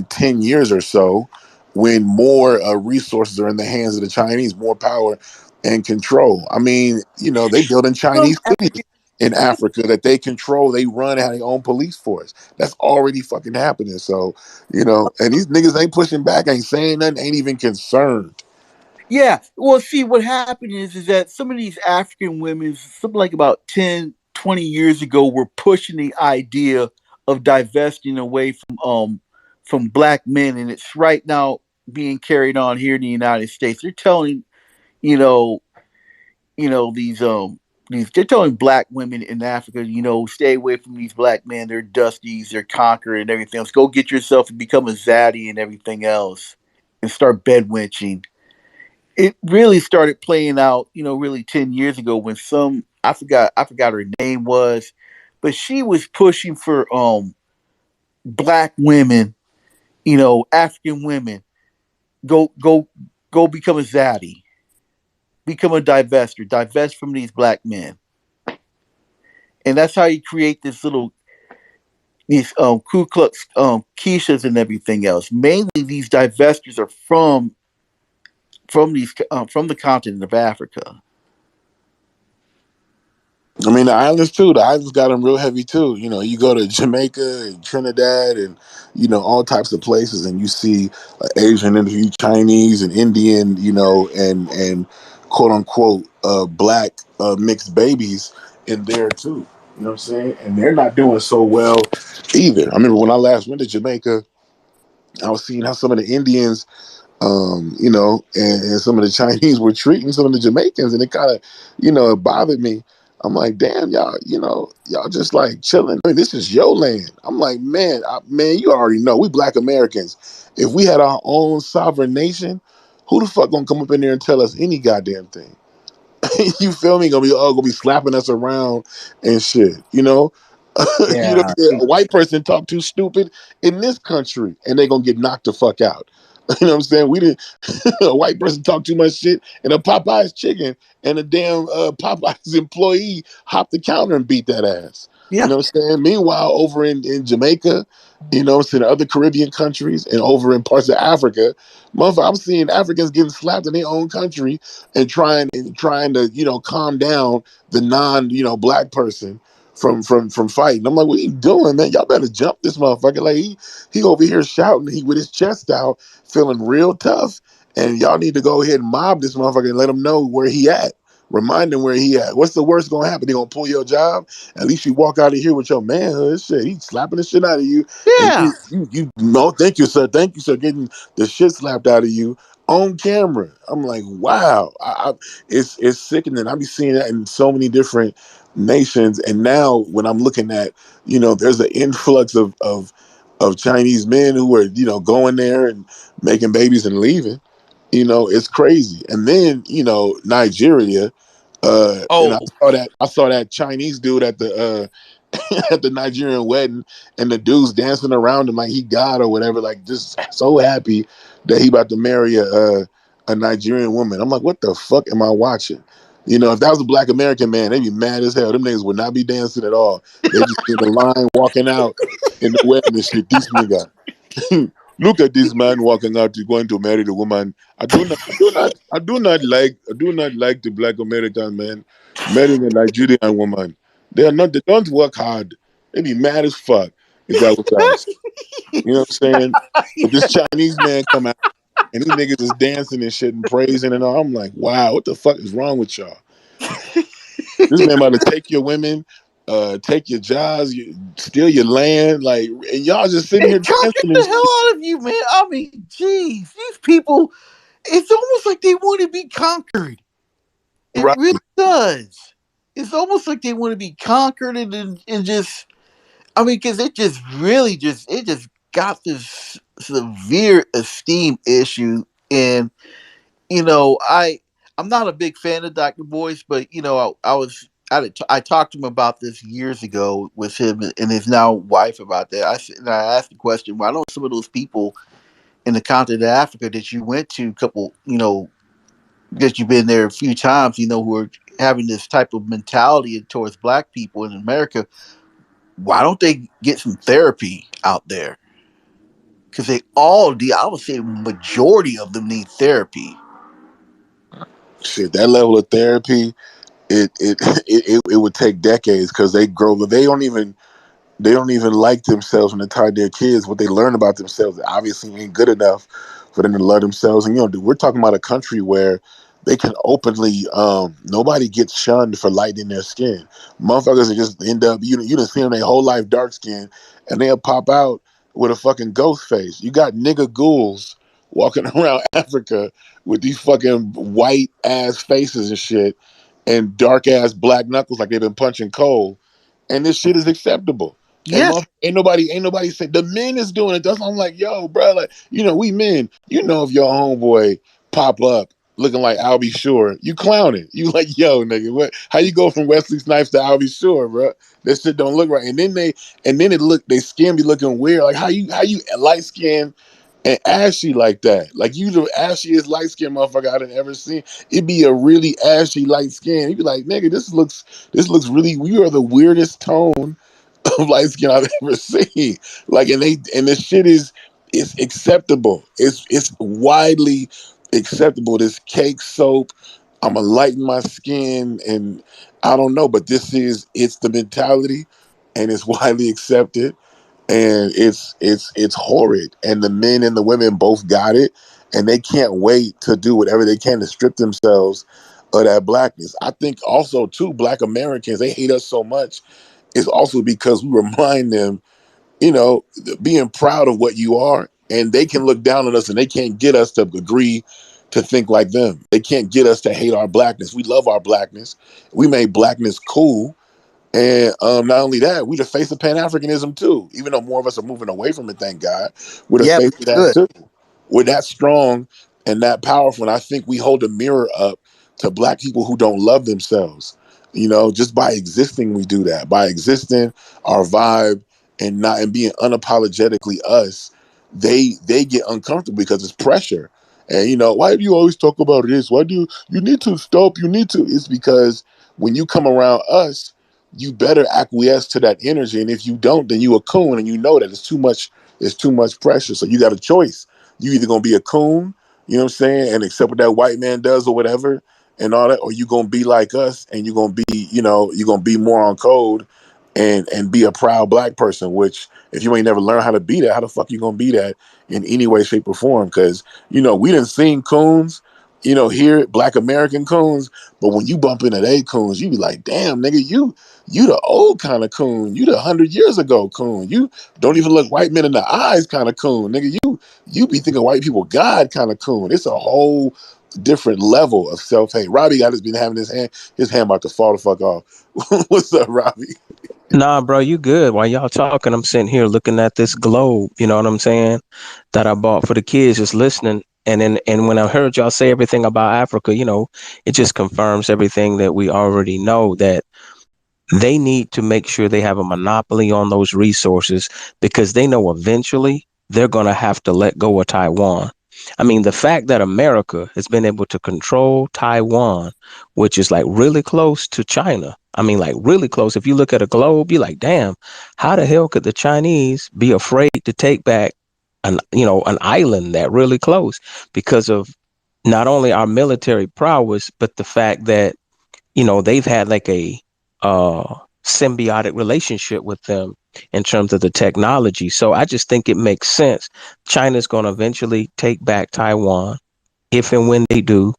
10 years or so, when more resources are in the hands of the Chinese, more power and control. I mean, they build in some Chinese cities African. in Africa that they control, they run, and have their own police force. That's already fucking happening. So, and these niggas ain't pushing back, ain't saying nothing, ain't even concerned. Yeah. Well, see, what happened is that some of these African women, something like about 10, 20 years ago, were pushing the idea of divesting away from black men, and it's right now being carried on here in the United States. They're telling you know these they're telling black women in Africa, stay away from these black men. They're dusties, they're conqueror and everything else. Go get yourself and become a zaddy and everything else, and start bedwenching. It really started playing out, really 10 years ago when I forgot her name was, but she was pushing for black women, African women, go become a zaddy, become a divester, divest from these black men, and that's how you create these Ku Klux Keishas and everything else. Mainly, these divestors are from the continent of Africa. I mean, the islands too. The islands got them real heavy too. You know, you go to Jamaica and Trinidad and all types of places, and you see Asian and you Chinese and Indian, and quote unquote black mixed babies in there too. You know what I'm saying? And they're not doing so well either. I remember when I last went to Jamaica, I was seeing how some of the Indians and some of the Chinese were treating some of the Jamaicans, and it kind of, it bothered me. I'm like, damn, y'all, y'all just like chilling. I mean, this is your land. I'm like, man, you already know we Black Americans. If we had our own sovereign nation, who the fuck gonna come up in there and tell us any goddamn thing? You feel me? Gonna be slapping us around and shit. Yeah. A white person talk too stupid in this country, and they gonna get knocked the fuck out. You know what I'm saying? We didn't. A white person talk too much shit, and a Popeyes chicken and a damn Popeyes employee hop the counter and beat that ass. You Yeah. know what I'm saying? Meanwhile, over in Jamaica, what I'm saying, other Caribbean countries, and over in parts of Africa, motherfucker, I'm seeing Africans getting slapped in their own country and trying to calm down the black person from fighting. I'm like, what are you doing, man? Y'all better jump this motherfucker. Like he over here shouting, he with his chest out, feeling real tough. And y'all need to go ahead and mob this motherfucker and let him know where he at. Remind him where he at. What's the worst gonna happen? They gonna pull your job? At least you walk out of here with your manhood. Shit, he's slapping the shit out of you, and Yeah. you no, thank you, sir, getting the shit slapped out of you on camera. I'm like, wow, it's sickening. I be seeing that in so many different nations, and now when I'm looking at, there's an influx of Chinese men who are going there and making babies and leaving. It's crazy. And then Nigeria, and Oh, I saw that Chinese dude at the at the Nigerian wedding, and the dude's dancing around him like he God or whatever, like just so happy that he about to marry a Nigerian woman. I'm like, what the fuck am I watching? If that was a Black American man, they'd be mad as hell. Them niggas would not be dancing at all. They just in the line walking out in the wedding and shit. This nigga. Look at this man walking out, going to marry the woman. I do not like the Black American man marrying a Nigerian woman. They don't work hard. They be mad as fuck if that was us. You know what I'm saying? But this Chinese man come out and these niggas is dancing and shit and praising and all. I'm like, wow, what the fuck is wrong with y'all? This man about to take your women, take your jobs, steal your land, like, and y'all just sitting they here talking dancing and the shit. hell out of you, man. I mean, geez, these people, it's almost like they want to be conquered. It Right. really does. It's almost like they want to be conquered and just, I mean, because it just really it just got this severe esteem issue. And, I'm not a big fan of Dr. Boyce, but, I talked to him about this years ago with him and his now wife about that. And I asked the question, why don't some of those people in the continent of Africa that you went to, that you've been there a few times, who are having this type of mentality towards black people in America, why don't they get some therapy out there? Because they all do. I would say majority of them need therapy. Shit, that level of therapy, it would take decades because they grow. They don't even like themselves when they tie their kids. What they learn about themselves obviously ain't good enough for them to love themselves. And we're talking about a country where they can openly, nobody gets shunned for lightening their skin. Motherfuckers that just end up, you done seen them their whole life dark skin, and they'll pop out with a fucking ghost face. You got nigga ghouls walking around Africa with these fucking white ass faces and shit, and dark ass black knuckles like they've been punching coal, and this shit is acceptable. And Yeah, ain't nobody say the men is doing it. That's why I'm like, yo, bro, like, we men, if your homeboy pop up looking like Albie Shore, you clown it. You like, yo, nigga, what? How you go from Wesley Snipes to Albie Shore, bro? That shit don't look right. They skin be looking weird. Like how you light skin and ashy like that. Like you the ashiest light skin motherfucker I done ever seen. It'd be a really ashy light skin. You'd be like, nigga, this looks really. You are the weirdest tone of light skin I've ever seen. Like, and this shit is acceptable. It's widely acceptable. This cake soap, I'm gonna lighten my skin, and I don't know, but it's the mentality, and it's widely accepted, and it's horrid. And the men and the women both got it, and they can't wait to do whatever they can to strip themselves of that blackness. I think also too, Black Americans, they hate us so much. It's also because we remind them, being proud of what you are, and they can look down on us and they can't get us to agree to think like them. They can't get us to hate our blackness. We love our blackness. We made blackness cool. And not only that, we the face of Pan-Africanism too. Even though more of us are moving away from it, thank God, we're the Yeah, face but of that good. too. We're that strong and that powerful. And I think we hold a mirror up to Black people who don't love themselves. Just by existing, we do that. By existing, our vibe and being unapologetically us, they get uncomfortable because it's pressure. And why do you always talk about this? Why do you need to stop? You need to. It's because when you come around us, you better acquiesce to that energy. And if you don't, then you a coon, and you know that it's too much pressure. So you got a choice. You either gonna be a coon, you know what I'm saying, and accept what that white man does or whatever and all that, or you gonna be like us and you're gonna be more on code and be a proud Black person, which if you ain't never learned how to be that, how the fuck you gonna be that in any way, shape, or form? Because we done seen coons, here, Black American coons, but when you bump into they coons, you be like, damn, nigga, you the old kind of coon. You the 100 years ago coon. You don't even look white men in the eyes kind of coon. Nigga, you be thinking white people God kind of coon. It's a whole different level of self-hate. Robbie got his been having his hand about to fall the fuck off. What's up, Robbie? Nah, bro, you good. While y'all talking, I'm sitting here looking at this globe, you know what I'm saying, that I bought for the kids, just listening. And when I heard y'all say everything about Africa, it just confirms everything that we already know, that they need to make sure they have a monopoly on those resources, because they know eventually they're going to have to let go of Taiwan. I mean, the fact that America has been able to control Taiwan, which is like really close to China. I mean, like really close. If you look at a globe, you're like, damn, how the hell could the Chinese be afraid to take back an island that really close, because of not only our military prowess, but the fact that they've had like a symbiotic relationship with them in terms of the technology. So I just think it makes sense. China's going to eventually take back Taiwan. If and when they do,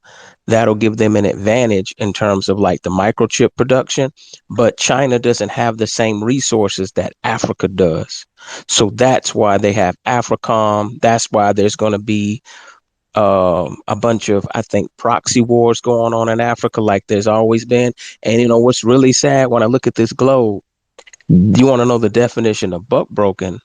that'll give them an advantage in terms of like the microchip production. But China doesn't have the same resources that Africa does. So that's why they have AFRICOM. That's why there's going to be a bunch of, I think, proxy wars going on in Africa, like there's always been. And what's really sad when I look at this globe, you want to know the definition of buck broken?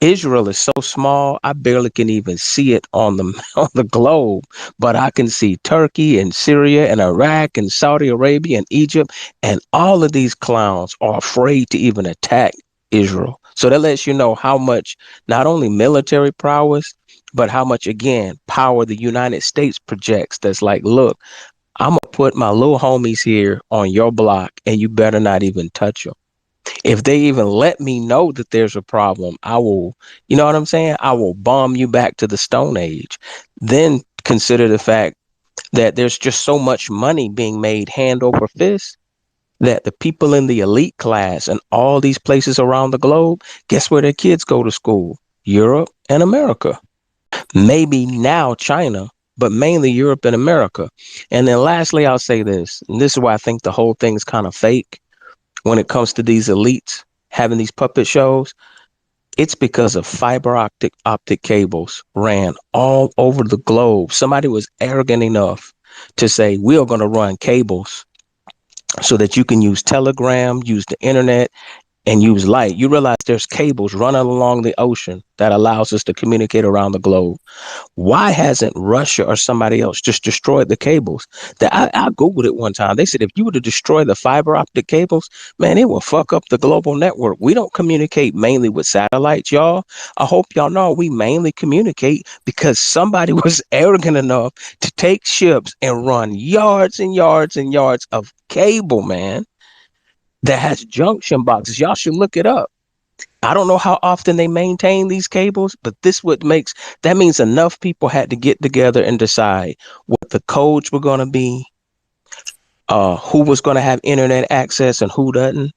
Israel is so small, I barely can even see it on the on the globe, but I can see Turkey and Syria and Iraq and Saudi Arabia and Egypt, and all of these clowns are afraid to even attack Israel. So that lets you know how much not only military prowess, but how much, again, power the United States projects. That's like, look, I'm gonna put my little homies here on your block, and you better not even touch them. If they even let me know that there's a problem, I will, you know what I'm saying? I will bomb you back to the Stone Age. Then consider the fact that there's just so much money being made hand over fist, that the people in the elite class and all these places around the globe, guess where their kids go to school? Europe and America. Maybe now China, but mainly Europe and America. And then lastly, I'll say this, and this is why I think the whole thing's kind of fake when it comes to these elites having these puppet shows. It's because of fiber optic cables ran all over the globe. Somebody was arrogant enough to say, we are going to run cables so that you can use Telegram, use the internet, and use light. You realize there's cables running along the ocean that allows us to communicate around the globe. Why hasn't Russia or somebody else just destroyed the cables? That I Googled it one time. They said if you were to destroy the fiber optic cables, man, it will fuck up the global network. We don't communicate mainly with satellites, y'all. I hope y'all know we mainly communicate because somebody was arrogant enough to take ships and run yards and yards and yards of cable, man, that has junction boxes. Y'all should look it up. I don't know how often they maintain these cables, but that means enough people had to get together and decide what the codes were going to be, who was going to have internet access and who doesn't.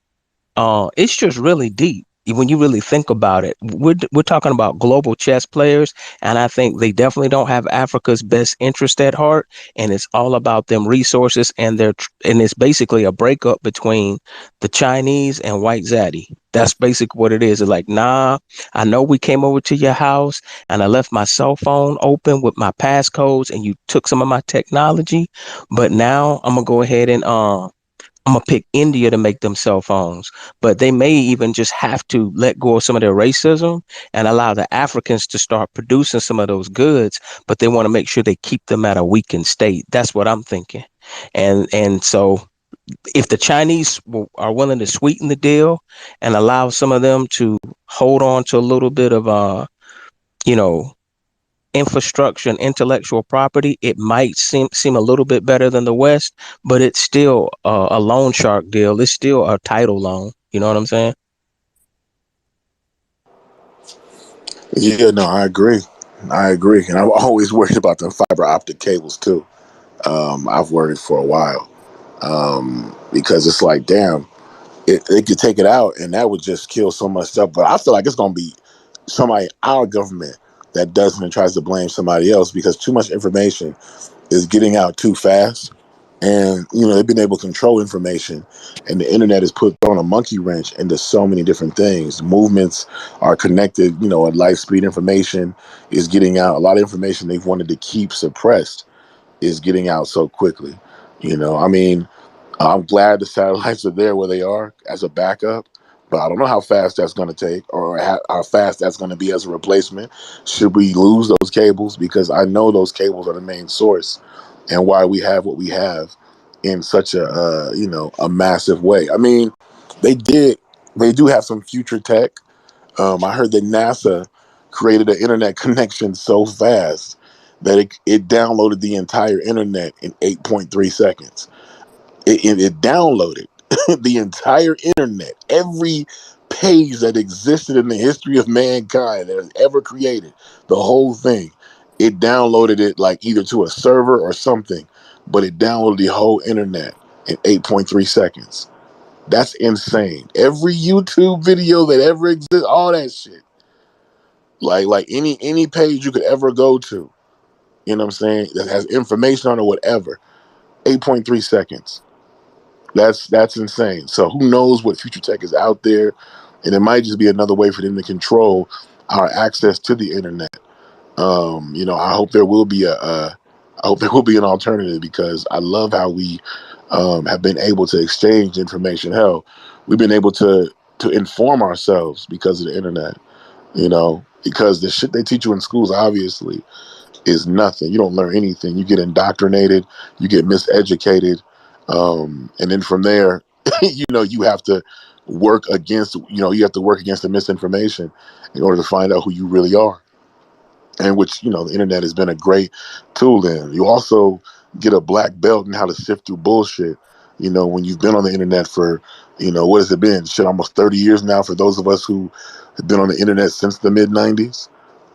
It's just really deep when you really think about it. We're talking about global chess players, and I think they definitely don't have Africa's best interest at heart. And it's all about them resources, and and it's basically a breakup between the Chinese and White Zaddy. That's basically what it is. It's like, nah, I know we came over to your house and I left my cell phone open with my passcodes and you took some of my technology, but now I'm gonna go ahead and I'm gonna pick India to make them cell phones, but they may even just have to let go of some of their racism and allow the Africans to start producing some of those goods, but they want to make sure they keep them at a weakened state. That's what I'm thinking. And so if the Chinese are willing to sweeten the deal and allow some of them to hold on to a little bit of you know, infrastructure and intellectual property, it might seem a little bit better than the West, but it's still a loan shark deal. It's still a title loan. You know what I'm saying? Yeah, no, I agree. I agree, and I'm always worried about the fiber optic cables too. I've worried for a while because it's like, damn, they could take it out, and that would just kill so much stuff. But I feel like it's gonna be somebody, our government, that doesn't and tries to blame somebody else because too much information is getting out too fast. And they've been able to control information, and the internet has put on a monkey wrench into so many different things. Movements are connected. At light speed. Information is getting out. A lot of information they've wanted to keep suppressed is getting out so quickly. I mean, I'm glad the satellites are there where they are as a backup, but I don't know how fast that's going to take or how fast that's going to be as a replacement. Should we lose those cables? Because I know those cables are the main source and why we have what we have in such a massive way. I mean, they do have some future tech. I heard that NASA created an internet connection so fast that it downloaded the entire internet in 8.3 seconds. It downloaded the entire internet, every page that existed in the history of mankind that has ever created, the whole thing. It downloaded it like either to a server or something, but it downloaded the whole internet in 8.3 seconds. That's insane. Every YouTube video that ever exists, all that shit, like any page you could ever go to, you know what I'm saying, that has information on it, whatever, 8.3 seconds. That's insane. So who knows what future tech is out there, and it might just be another way for them to control our access to the internet. I hope there will be I hope there will be an alternative because I love how we have been able to exchange information. Hell, we've been able to inform ourselves because of the internet. Because the shit they teach you in schools obviously is nothing. You don't learn anything. You get indoctrinated, you get miseducated, and then from there, you have to you have to work against the misinformation in order to find out who you really are. And which the internet has been a great tool in. You also get a black belt in how to sift through bullshit. When you've been on the internet for, what has it been? Shit, almost 30 years now for those of us who have been on the internet since the mid 90s.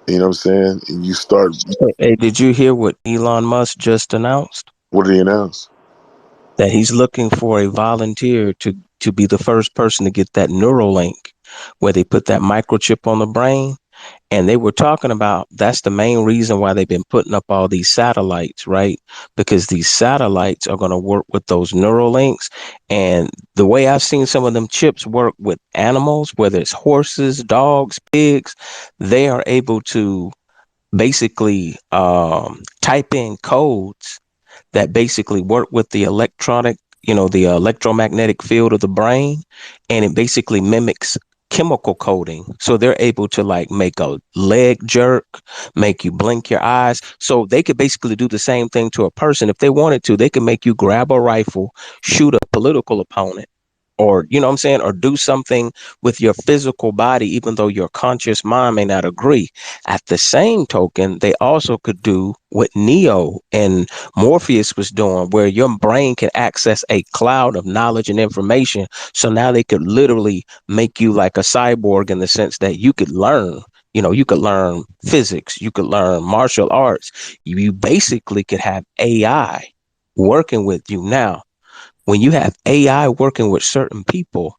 You know what I'm saying? And you start, Hey, did you hear what Elon Musk just announced? what did he announce? That he's looking for a volunteer to be the first person to get that Neuralink, where they put that microchip on the brain. And they were talking about that's the main reason why they've been putting up all these satellites, right? Because these satellites are going to work with those neural links. And the way I've seen some of them chips work with animals, whether it's horses, dogs, pigs, they are able to basically type in codes that basically work with the the electromagnetic field of the brain, and it basically mimics chemical coding. So they're able to like make a leg jerk, make you blink your eyes. So they could basically do the same thing to a person. If they wanted to, they could make you grab a rifle, shoot a political opponent, or you know what I'm saying, or do something with your physical body, even though your conscious mind may not agree. At the same token, they also could do what Neo and Morpheus was doing, where your brain can access a cloud of knowledge and information. So now they could literally make you like a cyborg in the sense that you could learn. You could learn physics, you could learn martial arts. You basically could have AI working with you now. When you have AI working with certain people,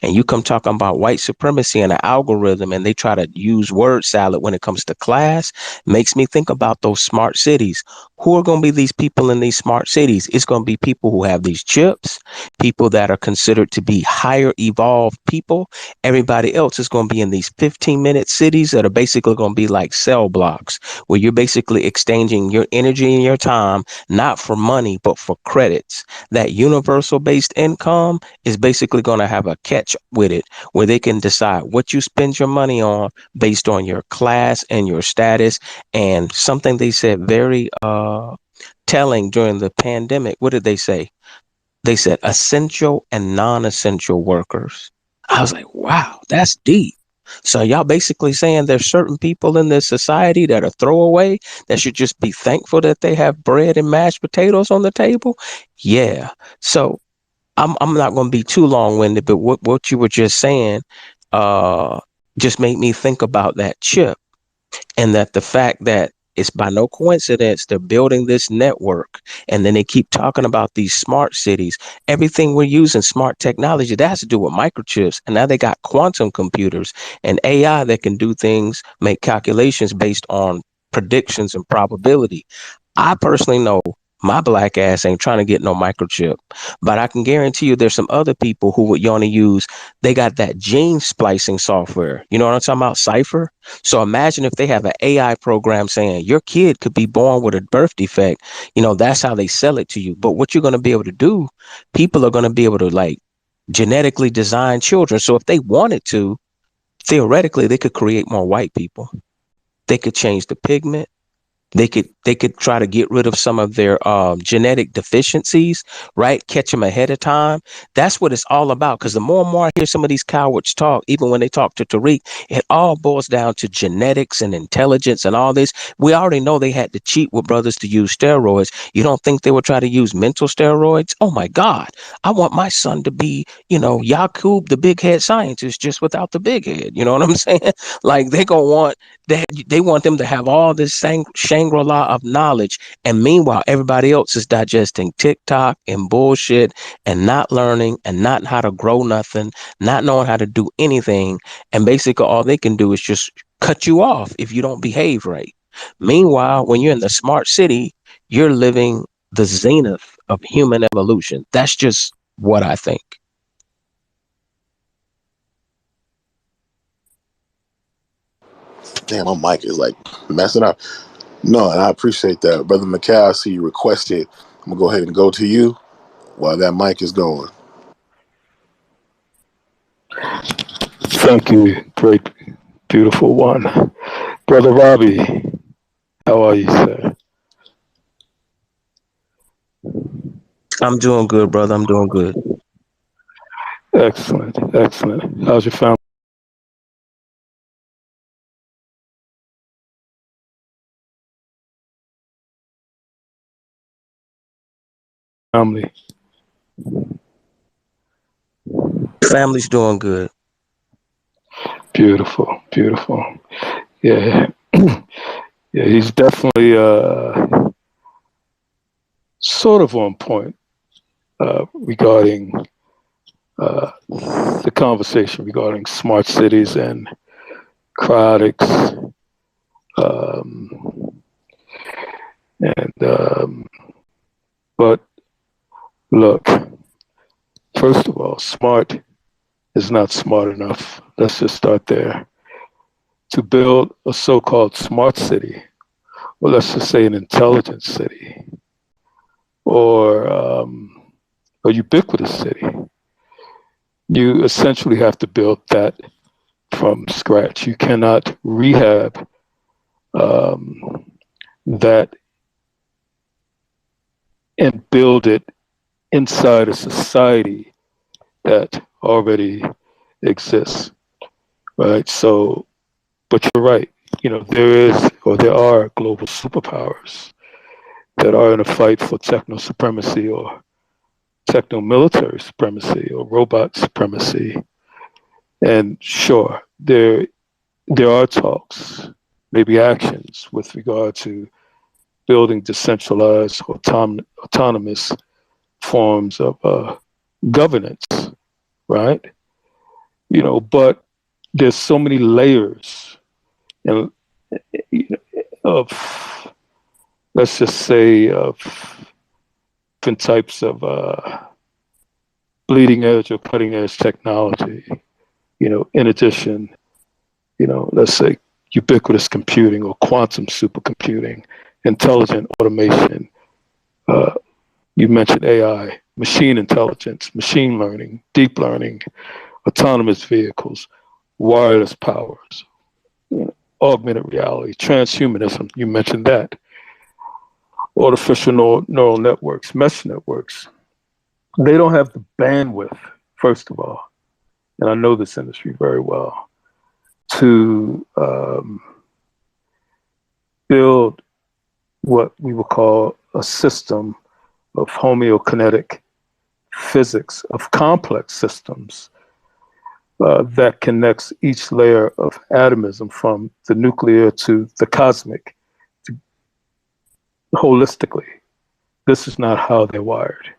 and you come talking about white supremacy and an algorithm, and they try to use word salad when it comes to class, makes me think about those smart cities. Who are going to be these people in these smart cities? It's going to be people who have these chips, people that are considered to be higher evolved people. Everybody else is going to be in these 15-minute cities that are basically going to be like cell blocks, where you're basically exchanging your energy and your time, not for money, but for credits. That universal based income is basically going to have a catch with it, where they can decide what you spend your money on based on your class and your status. And something they said very telling during the pandemic, what did they say? They said essential and non-essential workers. I was like, wow, that's deep. So y'all basically saying there's certain people in this society that are throwaway that should just be thankful that they have bread and mashed potatoes on the table? Yeah. So I'm not going to be too long-winded, but what you were just saying uh, just made me think about that chip, and that the fact that it's by no coincidence they're building this network, and then they keep talking about these smart cities. Everything we're using smart technology that has to do with microchips, and now they got quantum computers and AI that can do things, make calculations based on predictions and probability. I personally know my black ass ain't trying to get no microchip, but I can guarantee you there's some other people who would want to use, they got that gene splicing software. You know what I'm talking about? Cypher. So imagine if they have an AI program saying your kid could be born with a birth defect. You know, that's how they sell it to you. But what you're going to be able to do, people are going to be able to like genetically design children. So if they wanted to, theoretically, they could create more white people. They could change the pigment. They could try to get rid of some of their genetic deficiencies, right? Catch them ahead of time. That's what it's all about. Because the more and more I hear some of these cowards talk, even when they talk to Tariq, it all boils down to genetics and intelligence and all this. We already know they had to cheat with brothers to use steroids. You don't think they would try to use mental steroids? Oh my God. I want my son to be, Yakub, the big head scientist, just without the big head. You know what I'm saying? Like they gonna want they want them to have all this Shangri-La of knowledge, and meanwhile everybody else is digesting TikTok and bullshit and not learning and not how to grow nothing, not knowing how to do anything, and basically all they can do is just cut you off if you don't behave right. Meanwhile, when you're in the smart city, you're living the zenith of human evolution. That's just what I think. Damn, my mic is like messing up. No, and I appreciate that. Brother McCall, I see you requested. I'm going to go ahead and go to you while that mic is going. Thank you, great, beautiful one. Brother Robbie, how are you, sir? I'm doing good, brother. I'm doing good. Excellent, excellent. How's your family? Family's doing good. Beautiful, beautiful. Yeah, yeah. He's definitely sort of on point regarding the conversation regarding smart cities and crowdics. But look, first of all, smart is not smart enough. Let's just start there. To build a so-called smart city, or let's just say an intelligent city, or a ubiquitous city, you essentially have to build that from scratch. You cannot rehab that and build it inside a society that already exists, right? So, but you're right. There are global superpowers that are in a fight for techno supremacy or techno military supremacy or robot supremacy. And sure, there are talks, maybe actions with regard to building decentralized autonomous forms of governance, right? But there's so many layers and of, let's just say, of different types of bleeding edge or cutting edge technology. In addition, let's say ubiquitous computing or quantum supercomputing, intelligent automation. You mentioned AI, machine intelligence, machine learning, deep learning, autonomous vehicles, wireless powers, augmented reality, transhumanism. You mentioned that. Artificial neural networks, mesh networks. They don't have the bandwidth, first of all, and I know this industry very well, to build what we would call a system of homeokinetic physics, of complex systems that connects each layer of atomism from the nuclear to the cosmic holistically. This is not how they're wired.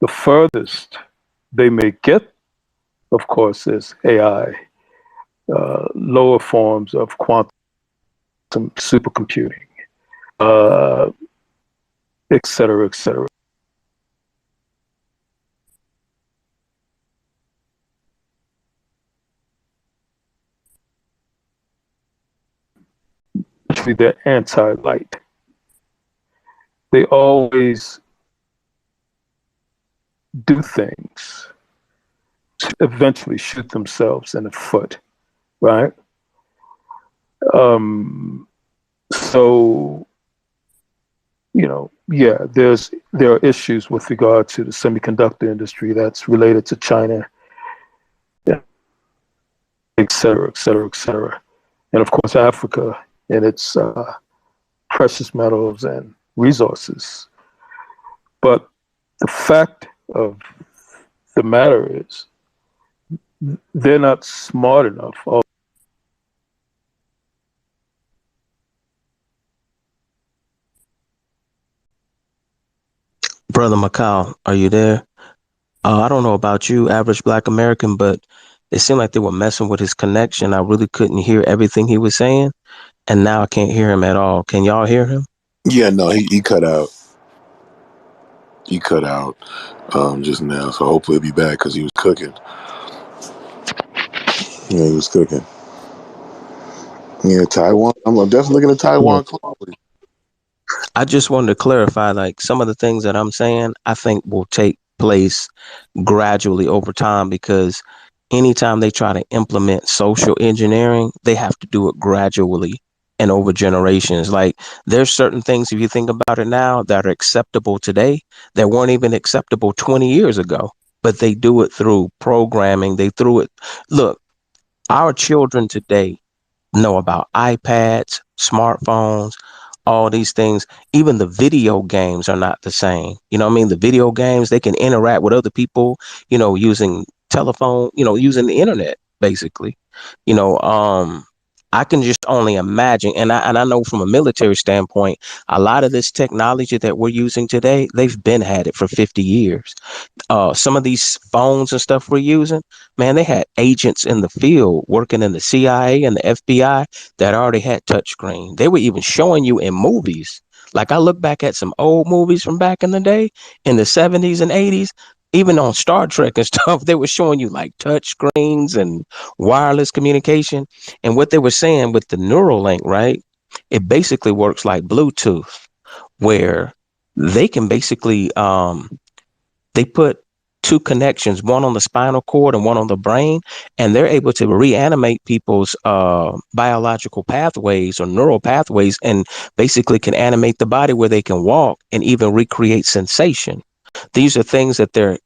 The furthest they may get, of course, is AI, lower forms of quantum supercomputing, et cetera, et cetera. Actually, they're anti-light. They always do things to eventually shoot themselves in the foot, right? So, yeah, there are issues with regard to the semiconductor industry that's related to China, et cetera, et cetera, et cetera. And of course, Africa and its precious metals and resources. But the fact of the matter is, they're not smart enough. Brother Macau, are you there? I don't know about you, average Black American, but it seemed like they were messing with his connection. I really couldn't hear everything he was saying, and now I can't hear him at all. Can y'all hear him? Yeah, no, he cut out. He cut out just now, so hopefully he'll be back because he was cooking. Yeah, he was cooking. Yeah, Taiwan. I'm definitely looking at Taiwan closely. I just wanted to clarify, like, some of the things that I'm saying, I think will take place gradually over time, because anytime they try to implement social engineering, they have to do it gradually and over generations. Like, there's certain things, if you think about it now, that are acceptable today that weren't even acceptable 20 years ago, but they do it through programming. Look, our children today know about iPads, smartphones, all these things. Even the video games are not the same. You know what I mean? The video games, they can interact with other people, using telephone, using the internet, basically. You know, I can just only imagine, and I know from a military standpoint, a lot of this technology that we're using today, they've been had it for 50 years. Some of these phones and stuff we're using, man, they had agents in the field working in the CIA and the FBI that already had touchscreen. They were even showing you in movies. Like, I look back at some old movies from back in the day, in the 70s and 80s, even on Star Trek and stuff, they were showing you like touchscreens and wireless communication. And what they were saying with the Neuralink, right? It basically works like Bluetooth, where they can basically they put two connections, one on the spinal cord and one on the brain, and they're able to reanimate people's biological pathways or neural pathways, and basically can animate the body where they can walk and even recreate sensation. These are things that they're,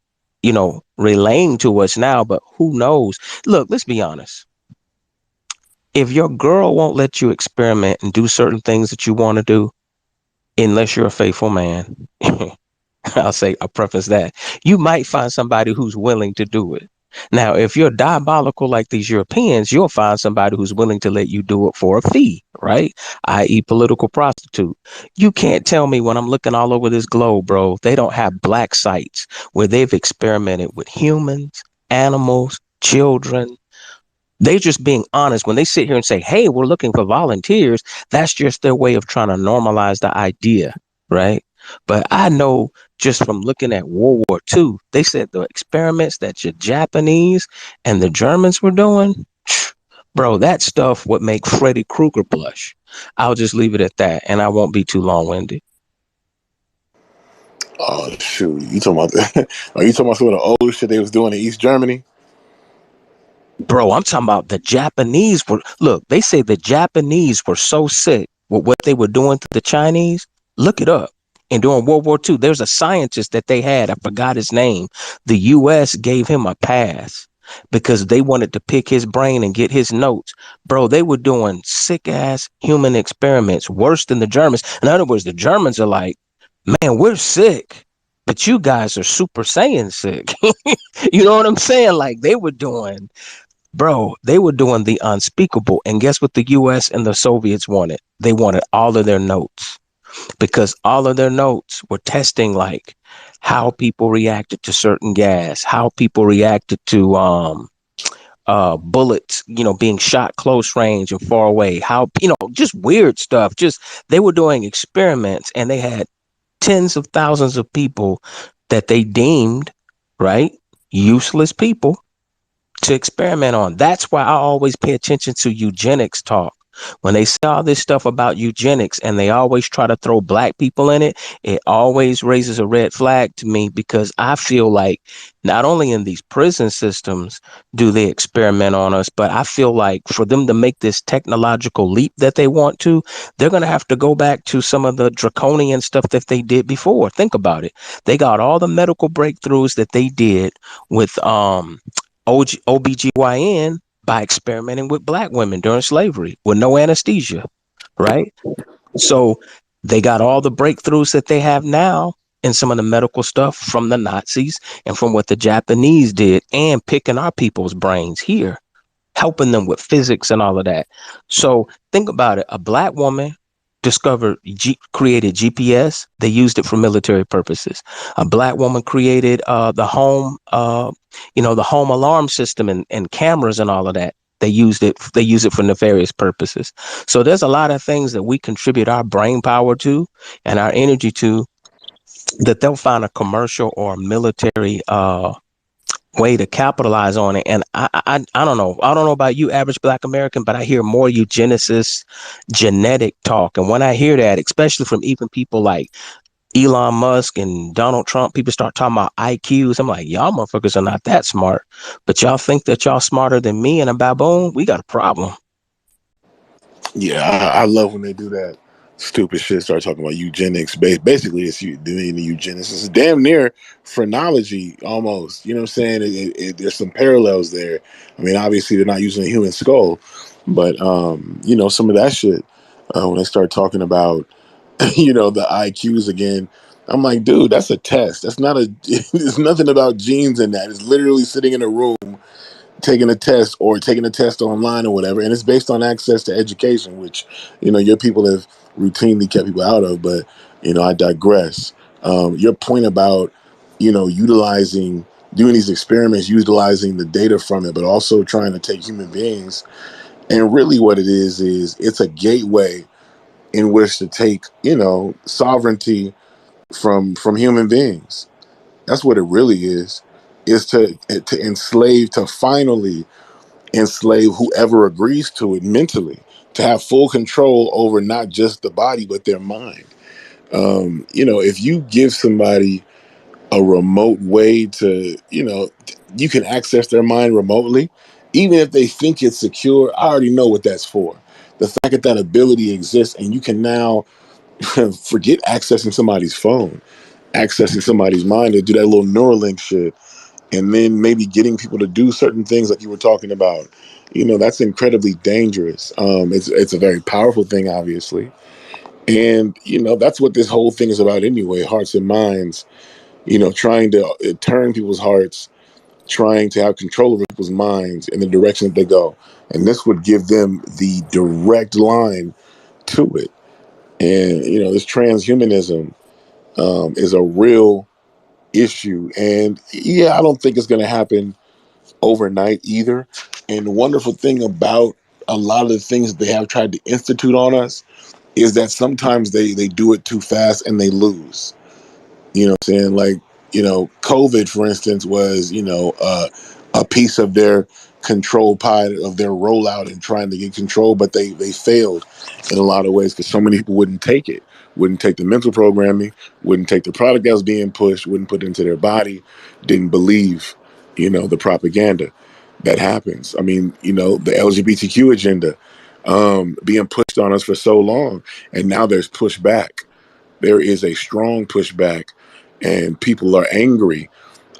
relaying to us now, but who knows? Look, let's be honest. If your girl won't let you experiment and do certain things that you want to do, unless you're a faithful man, I'll preface that. You might find somebody who's willing to do it. Now, if you're diabolical like these Europeans, you'll find somebody who's willing to let you do it for a fee, right? I.e., political prostitute. You can't tell me when I'm looking all over this globe, bro, they don't have black sites where they've experimented with humans, animals, children. They just being honest. When they sit here and say, hey, we're looking for volunteers, that's just their way of trying to normalize the idea, right? But I know just from looking at World War II, they said the experiments that your Japanese and the Germans were doing, bro, that stuff would make Freddy Krueger blush. I'll just leave it at that, and I won't be too long-winded. Oh shoot, you talking about? Are you talking about some of the old shit they was doing in East Germany? Bro, I'm talking about the Japanese were, look, they say the Japanese were so sick with what they were doing to the Chinese. Look it up. And during World War II, there's a scientist that they had. I forgot his name. The U.S. gave him a pass because they wanted to pick his brain and get his notes. Bro, they were doing sick ass human experiments worse than the Germans. In other words, the Germans are like, man, we're sick, but you guys are Super Saiyan sick. You know what I'm saying? Like they were doing. Bro, they were doing the unspeakable. And guess what the US and the Soviets wanted? They wanted all of their notes because all of their notes were testing like how people reacted to certain gas, how people reacted to bullets, being shot close range and far away, how, just weird stuff. Just they were doing experiments and they had tens of thousands of people that they deemed, right, useless people to experiment on. That's why I always pay attention to eugenics talk. When they say all this stuff about eugenics and they always try to throw black people in it, it always raises a red flag to me because I feel like not only in these prison systems do they experiment on us, but I feel like for them to make this technological leap that they want to, they're going to have to go back to some of the draconian stuff that they did before. Think about it. They got all the medical breakthroughs that they did with OBGYN by experimenting with black women during slavery with no anesthesia, right? So they got all the breakthroughs that they have now in some of the medical stuff from the Nazis and from what the Japanese did and picking our people's brains here, helping them with physics and all of that. So think about it. A black woman created GPS. They used it for military purposes. A black woman created the home alarm system and cameras and all of that. They use it for nefarious purposes. So there's a lot of things that we contribute our brain power to and our energy to that they'll find a commercial or military way to capitalize on it. And I don't know. I don't know about you, average black American, but I hear more eugenicist genetic talk. And when I hear that, especially from even people like Elon Musk and Donald Trump, people start talking about IQs. I'm like, y'all motherfuckers are not that smart, but y'all think that y'all smarter than me and a baboon. We got a problem. Yeah, I love when they do that stupid shit. Start talking about eugenics. Basically, it's doing the eugenics. It's damn near phrenology almost. You know what I'm saying? There's some parallels there. I mean, obviously they're not using a human skull, but some of that shit. When they start talking about the IQs again, I'm like, dude, that's a test. That's not a. There's nothing about genes in that. It's literally sitting in a room taking a test or taking a test online or whatever, and it's based on access to education, which your people have routinely kept people out of. But I digress. Your point about utilizing doing these experiments, utilizing the data from it, but also trying to take human beings, and really what it is it's a gateway in which to take sovereignty from human beings. That's what it really is to enslave, to finally enslave whoever agrees to it mentally, to have full control over not just the body but their mind. If you give somebody a remote way to, you can access their mind remotely, even if they think it's secure. I already know what that's for. The fact that that ability exists, and you can now forget accessing somebody's phone, accessing somebody's mind to do that little Neuralink shit, and then maybe getting people to do certain things like you were talking about. That's incredibly dangerous. It's a very powerful thing, obviously, and that's what this whole thing is about anyway. Hearts and minds. Trying to turn people's hearts trying to have control over people's minds in the direction that they go. And this would give them the direct line to it. And, you know, this transhumanism is a real issue. And yeah, I don't think it's going to happen overnight either. And the wonderful thing about a lot of the things they have tried to institute on us is that sometimes they do it too fast and they lose. You know what I'm saying? Like, you know, COVID, for instance, was, you know, a piece of their control pie of their rollout and trying to get control, but they failed in a lot of ways because so many people wouldn't take it, wouldn't take the mental programming, wouldn't take the product that was being pushed, wouldn't put it into their body, didn't believe, you know, the propaganda that happens. I mean, you know, the LGBTQ agenda being pushed on us for so long, and now there's pushback. There is a strong pushback, and people are angry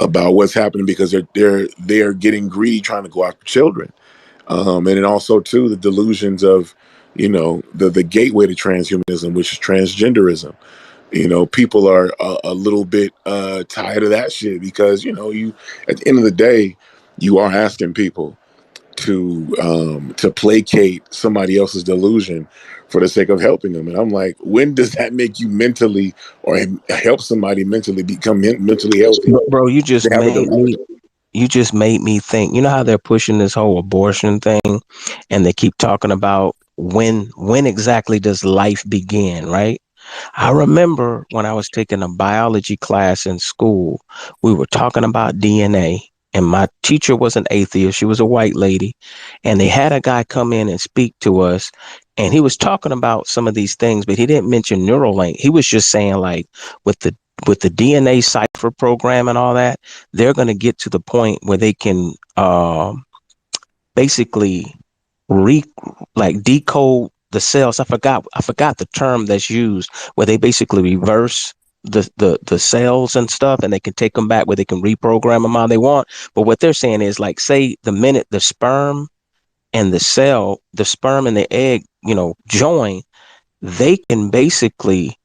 about what's happening because they're getting greedy, trying to go after children, and then also too the delusions of, you know, the gateway to transhumanism, which is transgenderism. You know, people are a little bit tired of that shit because, you know, you at the end of the day, you are asking people to placate somebody else's delusion for the sake of helping them. And I'm like, when does that make you mentally or help somebody mentally become mentally healthy? Bro, They have a delusion. you just made me think. You know how they're pushing this whole abortion thing, and they keep talking about when exactly does life begin, right? I remember when I was taking a biology class in school, we were talking about DNA, and my teacher was an atheist. She was a white lady, and they had a guy come in and speak to us, and he was talking about some of these things, but he didn't mention Neuralink. He was just saying like with the DNA cipher program and all that, they're going to get to the point where they can basically re like decode the cells. I forgot the term that's used where they basically reverse the cells and stuff, and they can take them back where they can reprogram them how they want. But what they're saying is like, say the minute the sperm and the egg, you know, join, they can basically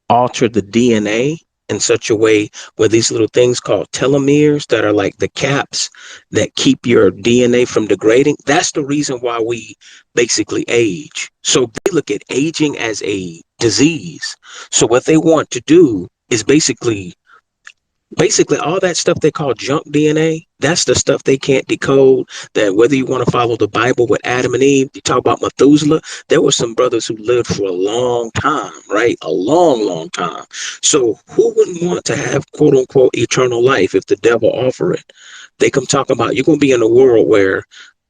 alter the DNA in such a way where these little things called telomeres that are like the caps that keep your DNA from degrading. That's the reason why we basically age. So they look at aging as a disease. So what they want to do is basically all that stuff they call junk DNA, that's the stuff they can't decode. That whether you want to follow the Bible with Adam and Eve, you talk about Methuselah, there were some brothers who lived for a long time, right? A long time. So who wouldn't want to have quote unquote eternal life if the devil offer it? They come talk about you're going to be in a world where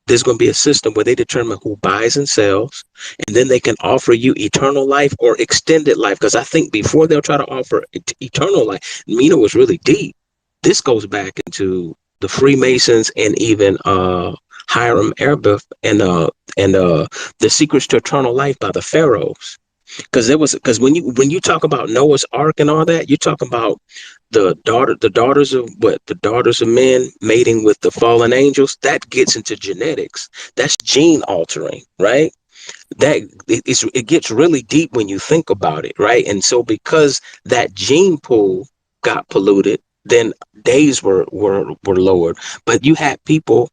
there's going to be a system where they determine who buys and sells, and then they can offer you eternal life or extended life. Because I think before they'll try to offer eternal life, Mina was really deep. This goes back into the Freemasons and even Hiram Abiff and the Secrets to Eternal Life by the Pharaohs. Because when you talk about Noah's Ark and all that, you're talking about the daughters of men mating with the fallen angels. That gets into genetics. That's gene altering, right? It gets really deep when you think about it, right? And so because that gene pool got polluted, then days were lowered. But you had people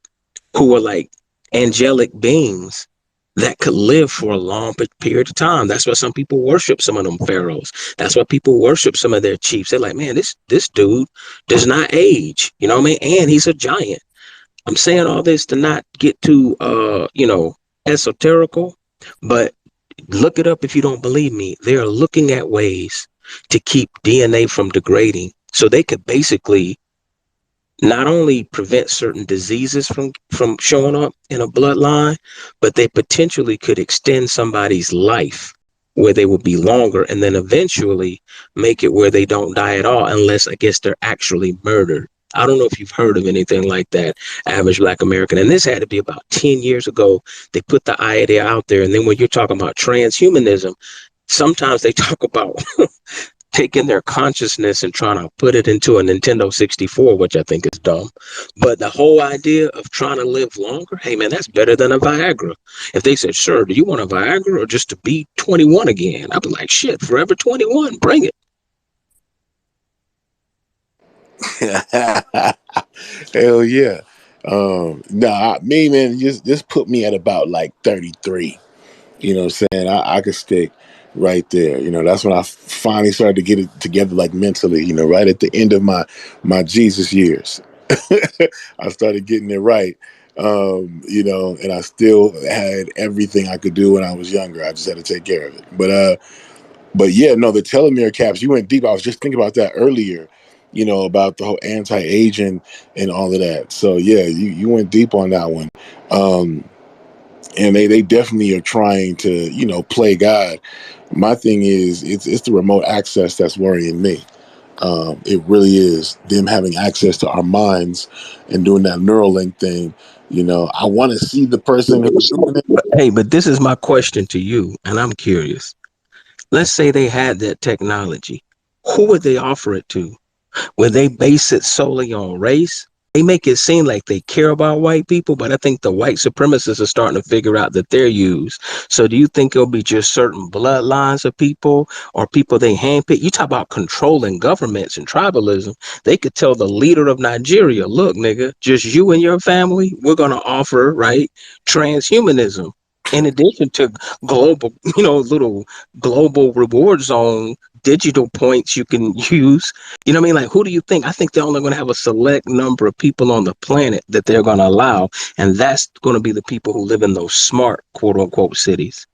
who were like angelic beings that could live for a long period of time. That's why some people worship some of them pharaohs. That's why people worship some of their chiefs. They're like, man, this dude does not age. You know what I mean? And he's a giant. I'm saying all this to not get too esoterical, but look it up if you don't believe me. They are looking at ways to keep DNA from degrading so they could basically not only prevent certain diseases from showing up in a bloodline, but they potentially could extend somebody's life where they will be longer, and then eventually make it where they don't die at all, unless I guess they're actually murdered. I don't know if you've heard of anything like that, average Black American. And this had to be about 10 years ago. They put the idea out there. And then when you're talking about transhumanism, sometimes they talk about taking their consciousness and trying to put it into a Nintendo 64, which I think is dumb. But the whole idea of trying to live longer, hey man, that's better than a Viagra. If they said, sir, do you want a Viagra or just to be 21 again? I'd be like, shit, forever 21, bring it. Hell yeah. Me, man, just put me at about like 33. You know what I'm saying? I could stick right there. You know, that's when I finally started to get it together, like mentally, you know, right at the end of my Jesus years. I started getting it right. You know, and I still had everything I could do when I was younger. I just had to take care of it. But yeah, no, the telomere caps, you went deep. I was just thinking about that earlier, you know, about the whole anti-aging and all of that. So yeah, you went deep on that one. And they definitely are trying to, you know, play God. My thing is it's the remote access that's worrying me. It really is them having access to our minds and doing that Neuralink thing. You know, I want to see the person who's doing it. Hey, but this is my question to you, and I'm curious. Let's say they had that technology. Who would they offer it to? Where they base it solely on race. They make it seem like they care about white people, but I think the white supremacists are starting to figure out that they're used. So do you think it'll be just certain bloodlines of people or people they handpick? You talk about controlling governments and tribalism. They could tell the leader of Nigeria, look, nigga, just you and your family, we're going to offer, right, transhumanism. In addition to global, little global reward zone digital points you can use. You know what I mean? Like, who do you think? I think they're only going to have a select number of people on the planet that they're going to allow. And that's going to be the people who live in those smart, quote unquote, cities.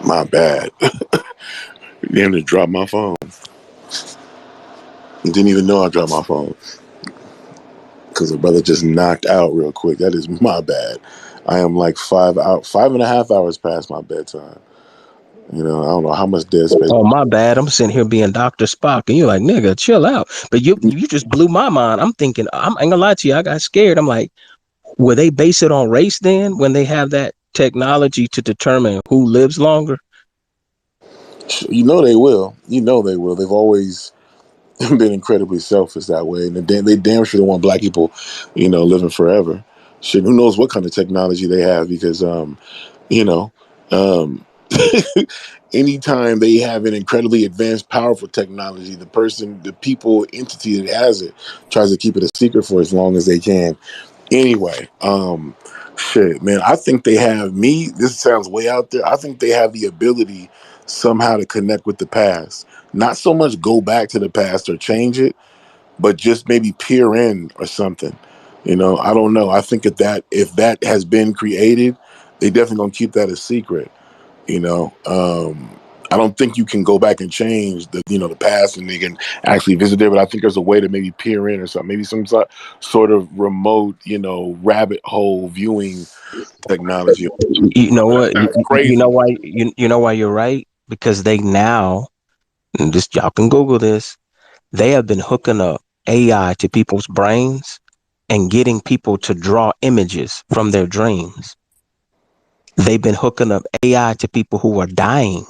My bad. Damn, to drop my phone. Didn't even know I dropped my phone because the brother just knocked out real quick. That is my bad. I am like 5.5 hours past my bedtime. You know, I don't know how much dead space. Oh, my bad. I'm sitting here being Dr. Spock, and you're like, nigga, chill out. But you just blew my mind. I'm thinking, I ain't gonna lie to you, I got scared. I'm like, will they base it on race then when they have that technology to determine who lives longer? You know they will. You know they will. They've always been incredibly selfish that way, and they damn sure don't want black people, you know, living forever. Shit, who knows what kind of technology they have? Because, you know, um, anytime they have an incredibly advanced, powerful technology, the people, entity that has it, tries to keep it a secret for as long as they can. Anyway, shit, man, I think they have me. This sounds way out there. I think they have the ability somehow to connect with the past. Not so much go back to the past or change it, but just maybe peer in or something. You know, I don't know. I think if that has been created, they definitely gonna keep that a secret. You know, I don't think you can go back and change the past, and they can actually visit there. But I think there's a way to maybe peer in or something, maybe some sort of remote, rabbit hole viewing technology. You know what? That's You crazy. know why? You know why you're right? Because they now, and this y'all can Google this. They have been hooking up AI to people's brains and getting people to draw images from their dreams. They've been hooking up AI to people who are dying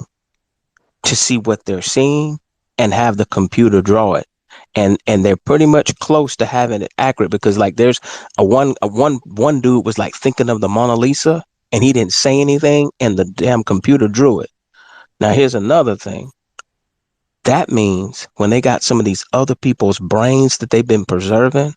to see what they're seeing and have the computer draw it. And they're pretty much close to having it accurate because like there's one dude was like thinking of the Mona Lisa and he didn't say anything and the damn computer drew it. Now here's another thing. That means when they got some of these other people's brains that they've been preserving,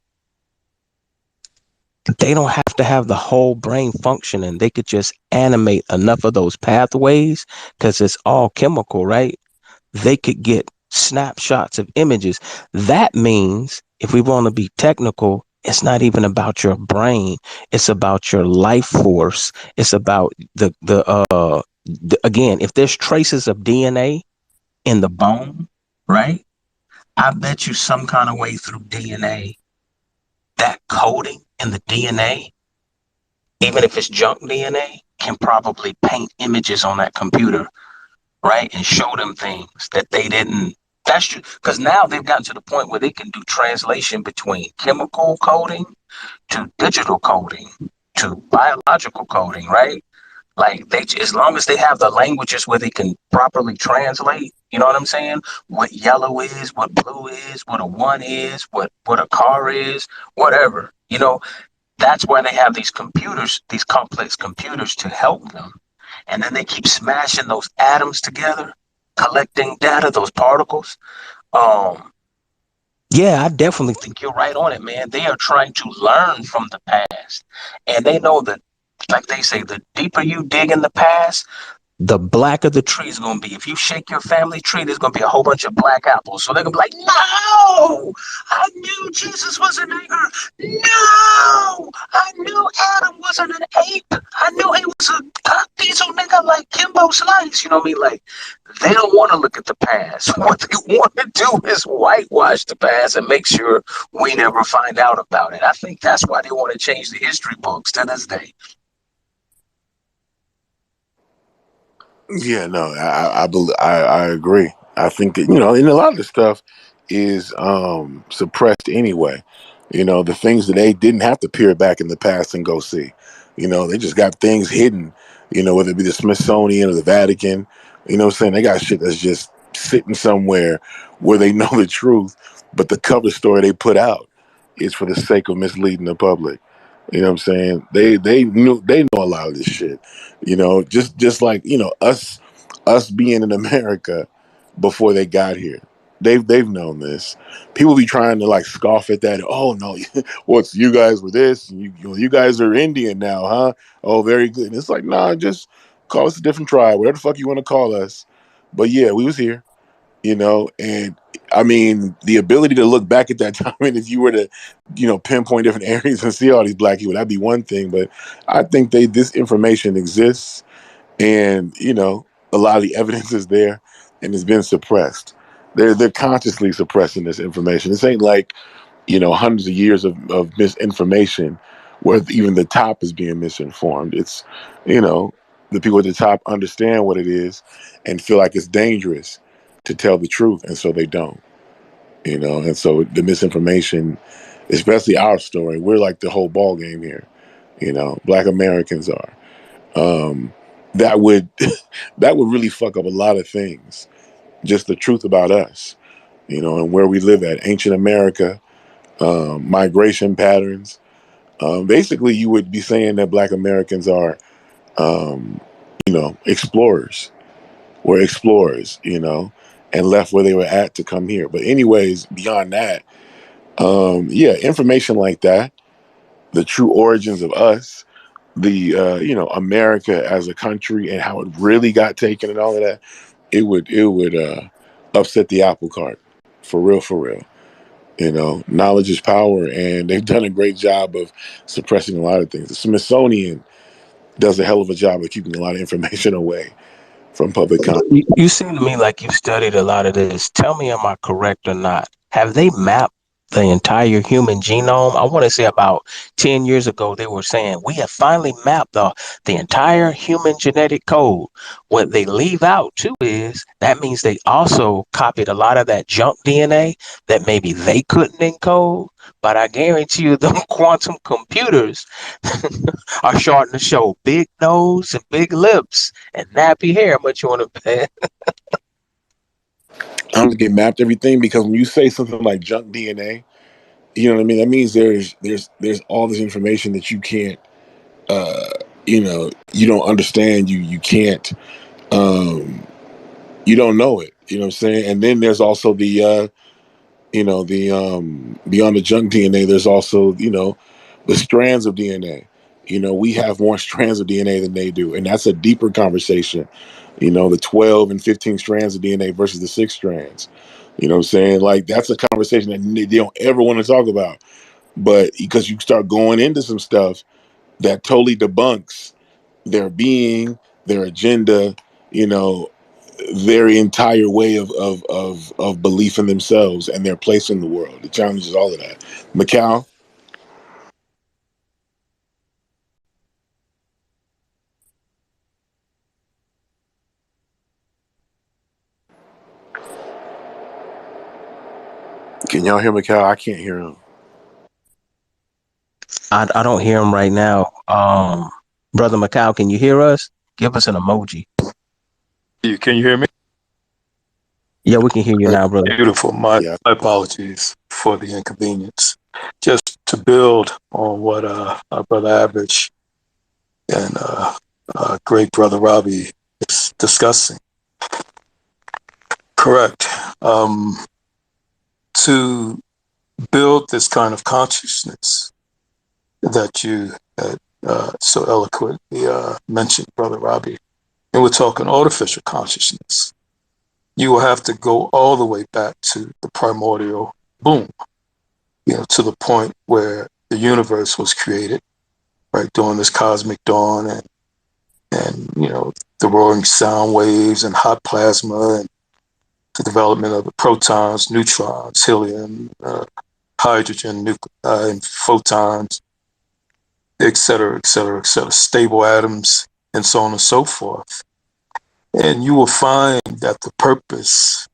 they don't have to have the whole brain functioning. They could just animate enough of those pathways because it's all chemical, right? They could get snapshots of images. That means, if we want to be technical, it's not even about your brain. It's about your life force. It's about again, if there's traces of DNA in the bone, right? I bet you some kind of way through DNA, that coding in the DNA, even if it's junk DNA, can probably paint images on that computer, right? And show them things that they didn't. That's true. Because now they've gotten to the point where they can do translation between chemical coding to digital coding to biological coding, right? Like as long as they have the languages where they can properly translate, you know what I'm saying? What yellow is, what blue is, what a one is, what a car is, whatever. You know, that's why they have these computers, these complex computers to help them. And then they keep smashing those atoms together, collecting data, those particles. Um, yeah, I definitely think you're right on it, man. They are trying to learn from the past. And they know that, like they say, the deeper you dig in the past, the blacker the tree is going to be. If you shake your family tree, there's going to be a whole bunch of black apples. So they're going to be like, no, I knew Jesus was an nigger. No, I knew Adam wasn't an ape. I knew he was a cock diesel nigga like Kimbo Slice. You know what I mean? Like, they don't want to look at the past. What they want to do is whitewash the past and make sure we never find out about it. I think that's why they want to change the history books to this day. Yeah, no, I agree. I think that, and a lot of the stuff is suppressed anyway. The things that they didn't have to peer back in the past and go see. They just got things hidden. Whether it be the Smithsonian or the Vatican. What I'm saying? They got shit that's just sitting somewhere where they know the truth, but the cover story they put out is for the sake of misleading the public. You know what I'm saying? They know a lot of this shit. Just like us being in America before they got here. They've known this. People be trying to like scoff at that. Oh no, what's you guys were this? You guys are Indian now, huh? Oh, very good. And it's like, nah, just call us a different tribe, whatever the fuck you want to call us. But yeah, we was here, and I mean the ability to look back at that time, and if you were to, pinpoint different areas and see all these black people, that'd be one thing. But I think this information exists, and a lot of the evidence is there and it's been suppressed. They're consciously suppressing this information. This ain't like hundreds of years of misinformation where even the top is being misinformed. It's the people at the top understand what it is and feel like it's dangerous to tell the truth, and so they don't. And so the misinformation, especially our story, we're like the whole ball game here. Black Americans are. That would that would really fuck up a lot of things. Just the truth about us, and where we live at, ancient America, migration patterns. Basically, you would be saying that Black Americans are, explorers. We're explorers, and left where they were at to come here. But anyways, beyond that, yeah, information like that, the true origins of us, the America as a country and how it really got taken and all of that, it would upset the apple cart, for real, for real. Knowledge is power, and they've done a great job of suppressing a lot of things. The Smithsonian does a hell of a job of keeping a lot of information away from public comment. You seem to me like you studied a lot of this. Tell me, am I correct or not? Have they mapped the entire human genome? I want to say about 10 years ago, they were saying we have finally mapped the entire human genetic code. What they leave out too is that means they also copied a lot of that junk DNA that maybe they couldn't encode. But I guarantee you, them quantum computers are starting to show big nose and big lips and nappy hair. Much you want to bet? I'm gonna get mapped everything because when you say something like junk DNA, you know what I mean. That means there's all this information that you can't, uh, you don't understand. You can't, um, you don't know it. You know what I'm saying? And then there's also the beyond the junk DNA. There's also the strands of DNA. We have more strands of DNA than they do, and that's a deeper conversation. The 12 and 15 strands of DNA versus the 6 strands. You know what I'm saying? Like that's a conversation that they don't ever want to talk about. But because you start going into some stuff that totally debunks their being, their agenda, you know, their entire way of belief in themselves and their place in the world. It challenges all of that. Macau, can y'all hear Macau? I can't hear him. I don't hear him right now. Brother Macau, can you hear us? Give us an emoji. Can you hear me? Yeah, we can hear you now, brother. Beautiful. My Yeah. apologies for the inconvenience. Just to build on what our brother Average and great brother Robbie is discussing. Correct. To build this kind of consciousness that you had so eloquently mentioned, brother Robbie, and we're talking artificial consciousness, you will have to go all the way back to the primordial boom, to the point where the universe was created, right, during this cosmic dawn, and the roaring sound waves and hot plasma and the development of the protons, neutrons, helium, hydrogen, nuclei, and photons, et cetera, et cetera, et cetera, stable atoms, and so on and so forth. And you will find that the purpose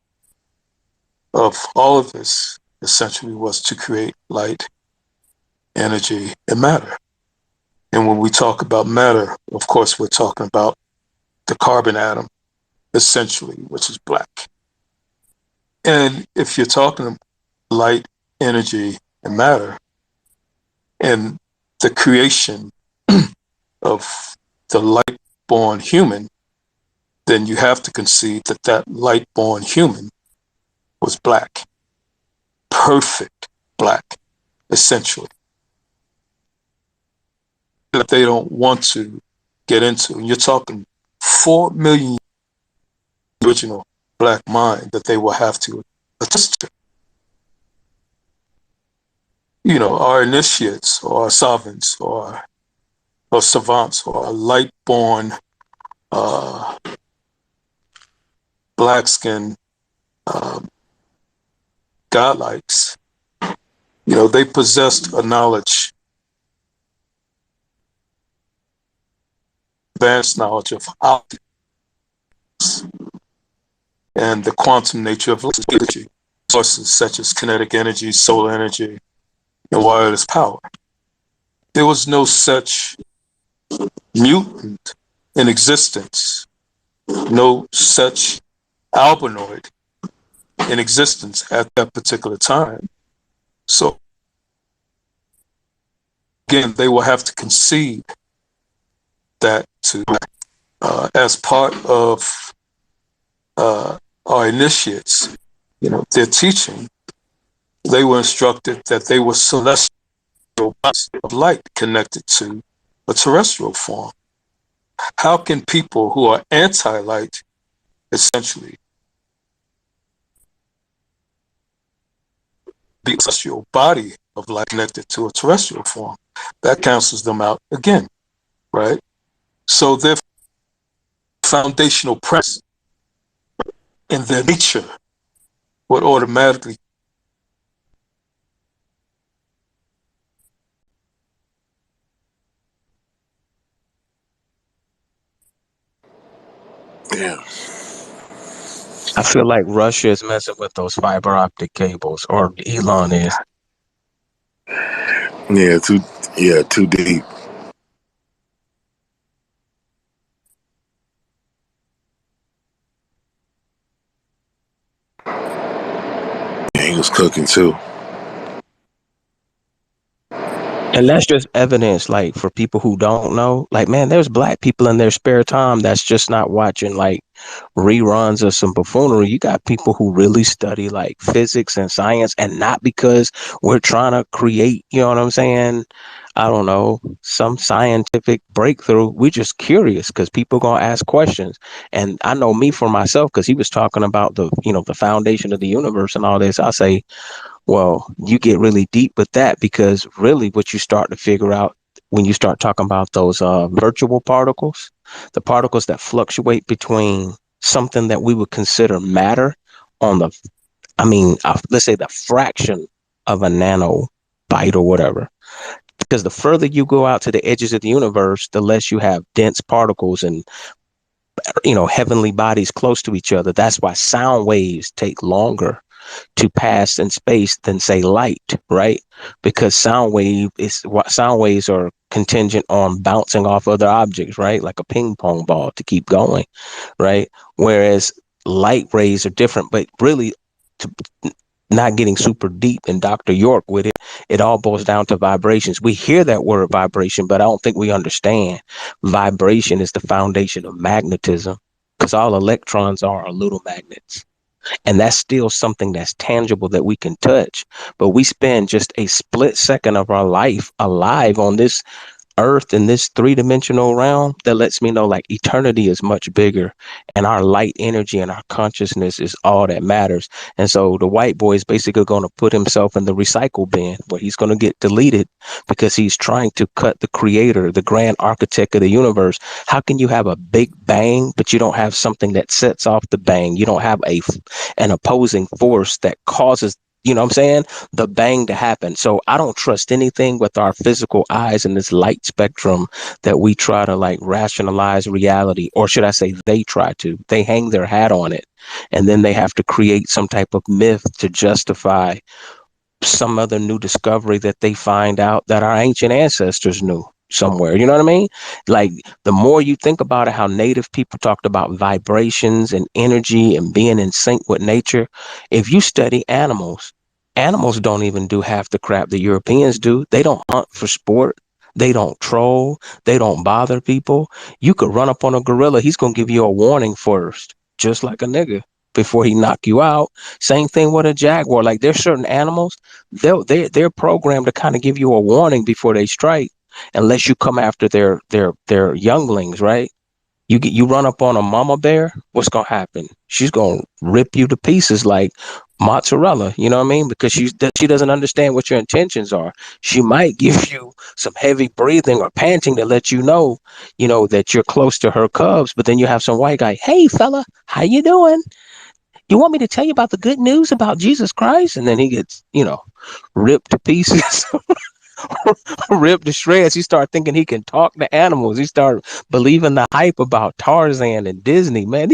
of all of this essentially was to create light, energy, and matter. And when we talk about matter, of course, we're talking about the carbon atom, essentially, which is black. And if you're talking light, energy, and matter, and the creation of the light-born human, then you have to concede that that light-born human was black. Perfect black, essentially. That they don't want to get into. And you're talking 4 million original black mind that they will have to attest to. Our initiates or our sovereigns or savants or light-born black-skinned godlikes, they possessed a knowledge, advanced knowledge of optics and the quantum nature of energy, sources such as kinetic energy, solar energy, and wireless power. There was no such mutant in existence, no such albinoid in existence at that particular time. So again, they will have to concede that as part of our initiates, their teaching, they were instructed that they were celestial bodies of light connected to a terrestrial form. How can people who are anti-light essentially be a celestial body of light connected to a terrestrial form? That cancels them out again, right? So their foundational premise in their nature would automatically Yeah. I feel like Russia is messing with those fiber optic cables, or Elon is. Too deep. Yeah, he was cooking too. And that's just evidence, like, for people who don't know, like, man, there's black people in their spare time that's just not watching, like, reruns of some buffoonery. You got people who really study, like, physics and science, and not because we're trying to create, you know what I'm saying? I don't know, some scientific breakthrough. We're just curious because people going to ask questions. And I know me for myself, because he was talking about the foundation of the universe and all this. I say, well, you get really deep with that, because really what you start to figure out when you start talking about those virtual particles, the particles that fluctuate between something that we would consider matter on let's say the fraction of a nanobyte or whatever. Because the further you go out to the edges of the universe, the less you have dense particles and heavenly bodies close to each other. That's why sound waves take longer to pass in space than, say, light, right? Because sound waves are contingent on bouncing off other objects, right? Like a ping pong ball to keep going, right? Whereas light rays are different, but really not getting super deep in Dr. York with it, it all boils down to vibrations. We hear that word vibration, but I don't think we understand. Vibration is the foundation of magnetism because all electrons are little magnets. And that's still something that's tangible that we can touch. But we spend just a split second of our life alive on this earth in this three-dimensional realm that lets me know like eternity is much bigger, and our light energy and our consciousness is all that matters. And so the white boy is basically going to put himself in the recycle bin where he's going to get deleted because he's trying to cut the creator, the grand architect of the universe. How can you have a big bang but you don't have something that sets off the bang? You don't have an opposing force that causes, you know what I'm saying, the bang to happen. So I don't trust anything with our physical eyes in this light spectrum that we try to like rationalize reality, or should I say they try to. They hang their hat on it, and then they have to create some type of myth to justify some other new discovery that they find out that our ancient ancestors knew somewhere. You know what I mean? Like the more you think about it, how native people talked about vibrations and energy and being in sync with nature. If you study animals, animals don't even do half the crap the Europeans do. They don't hunt for sport. They don't troll. They don't bother people. You could run up on a gorilla. He's going to give you a warning first, just like a nigga, before he knock you out. Same thing with a jaguar. Like there's certain animals, they're programmed to kind of give you a warning before they strike, unless you come after their younglings, right? You run up on a mama bear, what's gonna happen? She's gonna rip you to pieces like mozzarella. You know what I mean? Because she doesn't understand what your intentions are. She might give you some heavy breathing or panting to let you know that you're close to her cubs. But then you have some white guy, hey fella, how you doing? You want me to tell you about the good news about Jesus Christ? And then he gets, ripped to pieces, ripped to shreds. He started thinking he can talk to animals. He started believing the hype about Tarzan and Disney, man.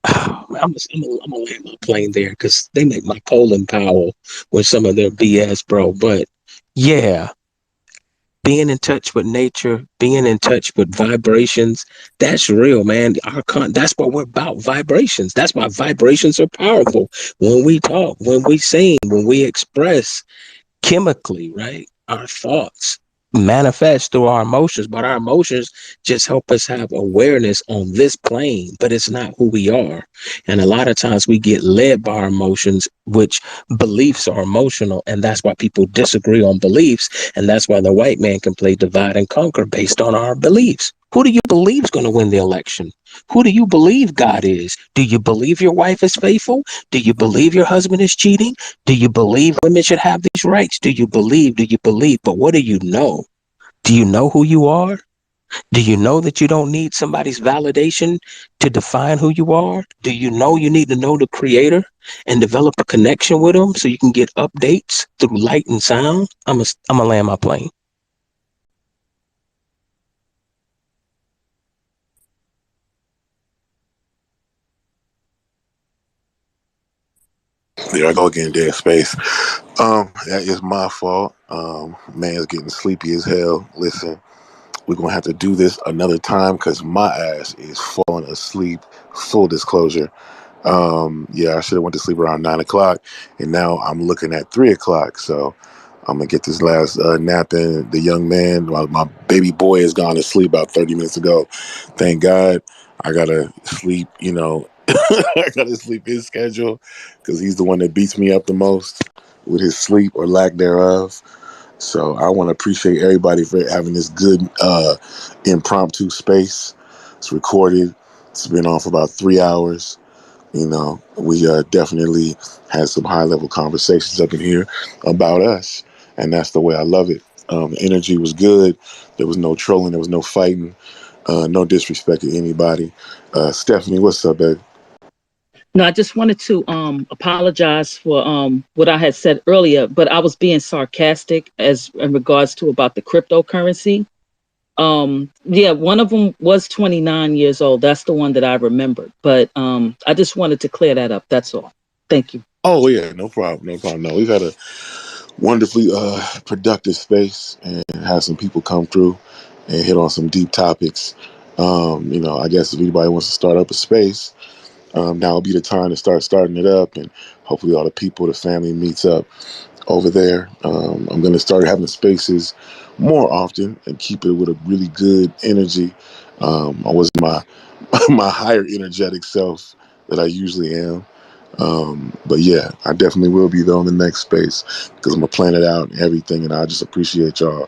I'm gonna land my plane there because they make my Colin Powell with some of their BS, bro. But yeah, being in touch with nature, being in touch with vibrations, that's real, man. That's what we're about, vibrations. That's why vibrations are powerful. When we talk, when we sing, when we express chemically, right? Our thoughts manifest through our emotions, but our emotions just help us have awareness on this plane, but it's not who we are. And a lot of times we get led by our emotions, which beliefs are emotional. And that's why people disagree on beliefs. And that's why the white man can play divide and conquer based on our beliefs. Who do you believe is going to win the election? Who do you believe God is? Do you believe your wife is faithful? Do you believe your husband is cheating? Do you believe women should have these rights? Do you believe? Do you believe? But what do you know? Do you know who you are? Do you know that you don't need somebody's validation to define who you are? Do you know you need to know the creator and develop a connection with him so you can get updates through light and sound? I'm gonna land my plane. There I go again, dead space. That is my fault. Man's getting sleepy as hell. Listen, we're gonna have to do this another time because my ass is falling asleep. Full disclosure. Yeah, I should have went to sleep around 9 o'clock, and now I'm looking at 3 o'clock. So I'm gonna get this last nap in. The young man, my baby boy, has gone to sleep about 30 minutes ago. Thank God. I gotta sleep. I gotta sleep his schedule because he's the one that beats me up the most with his sleep or lack thereof. So I want to appreciate everybody for having this good impromptu space. It's recorded. It's been on for about 3 hours. We definitely had some high level conversations up in here about us, and that's the way I love it. The energy was good. There was no trolling. There was no fighting. No disrespect to anybody. Stephanie, what's up, baby? No, I just wanted to apologize for what I had said earlier, but I was being sarcastic as in regards to about the cryptocurrency. Yeah, one of them was 29 years old. That's the one that I remembered. But I just wanted to clear that up. That's all. Thank you. Oh yeah, no problem, no problem. No, we've had a wonderfully productive space and had some people come through and hit on some deep topics. I guess if anybody wants to start up a space, now will be the time to start starting it up, and hopefully all the people, the family meets up over there. I'm going to start having spaces more often and keep it with a really good energy. I wasn't my my higher energetic self that I usually am. But yeah, I definitely will be there on the next space because I'm gonna plan it out and everything. And I just appreciate y'all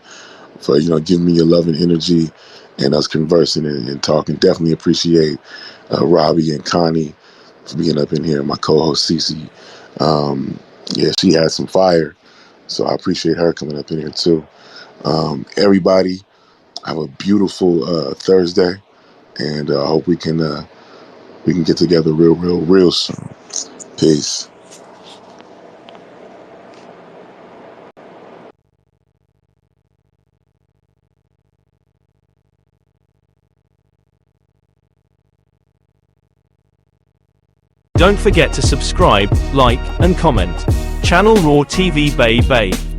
for giving me your love and energy and us conversing and talking. Definitely appreciate Robbie and Connie for being up in here. My co-host CeeCee, yeah, she had some fire, so I appreciate her coming up in here too. Everybody, have a beautiful Thursday, and I hope we can get together real soon. Peace. Don't forget to subscribe, like, and comment. Channel Raw TV Bay Bay.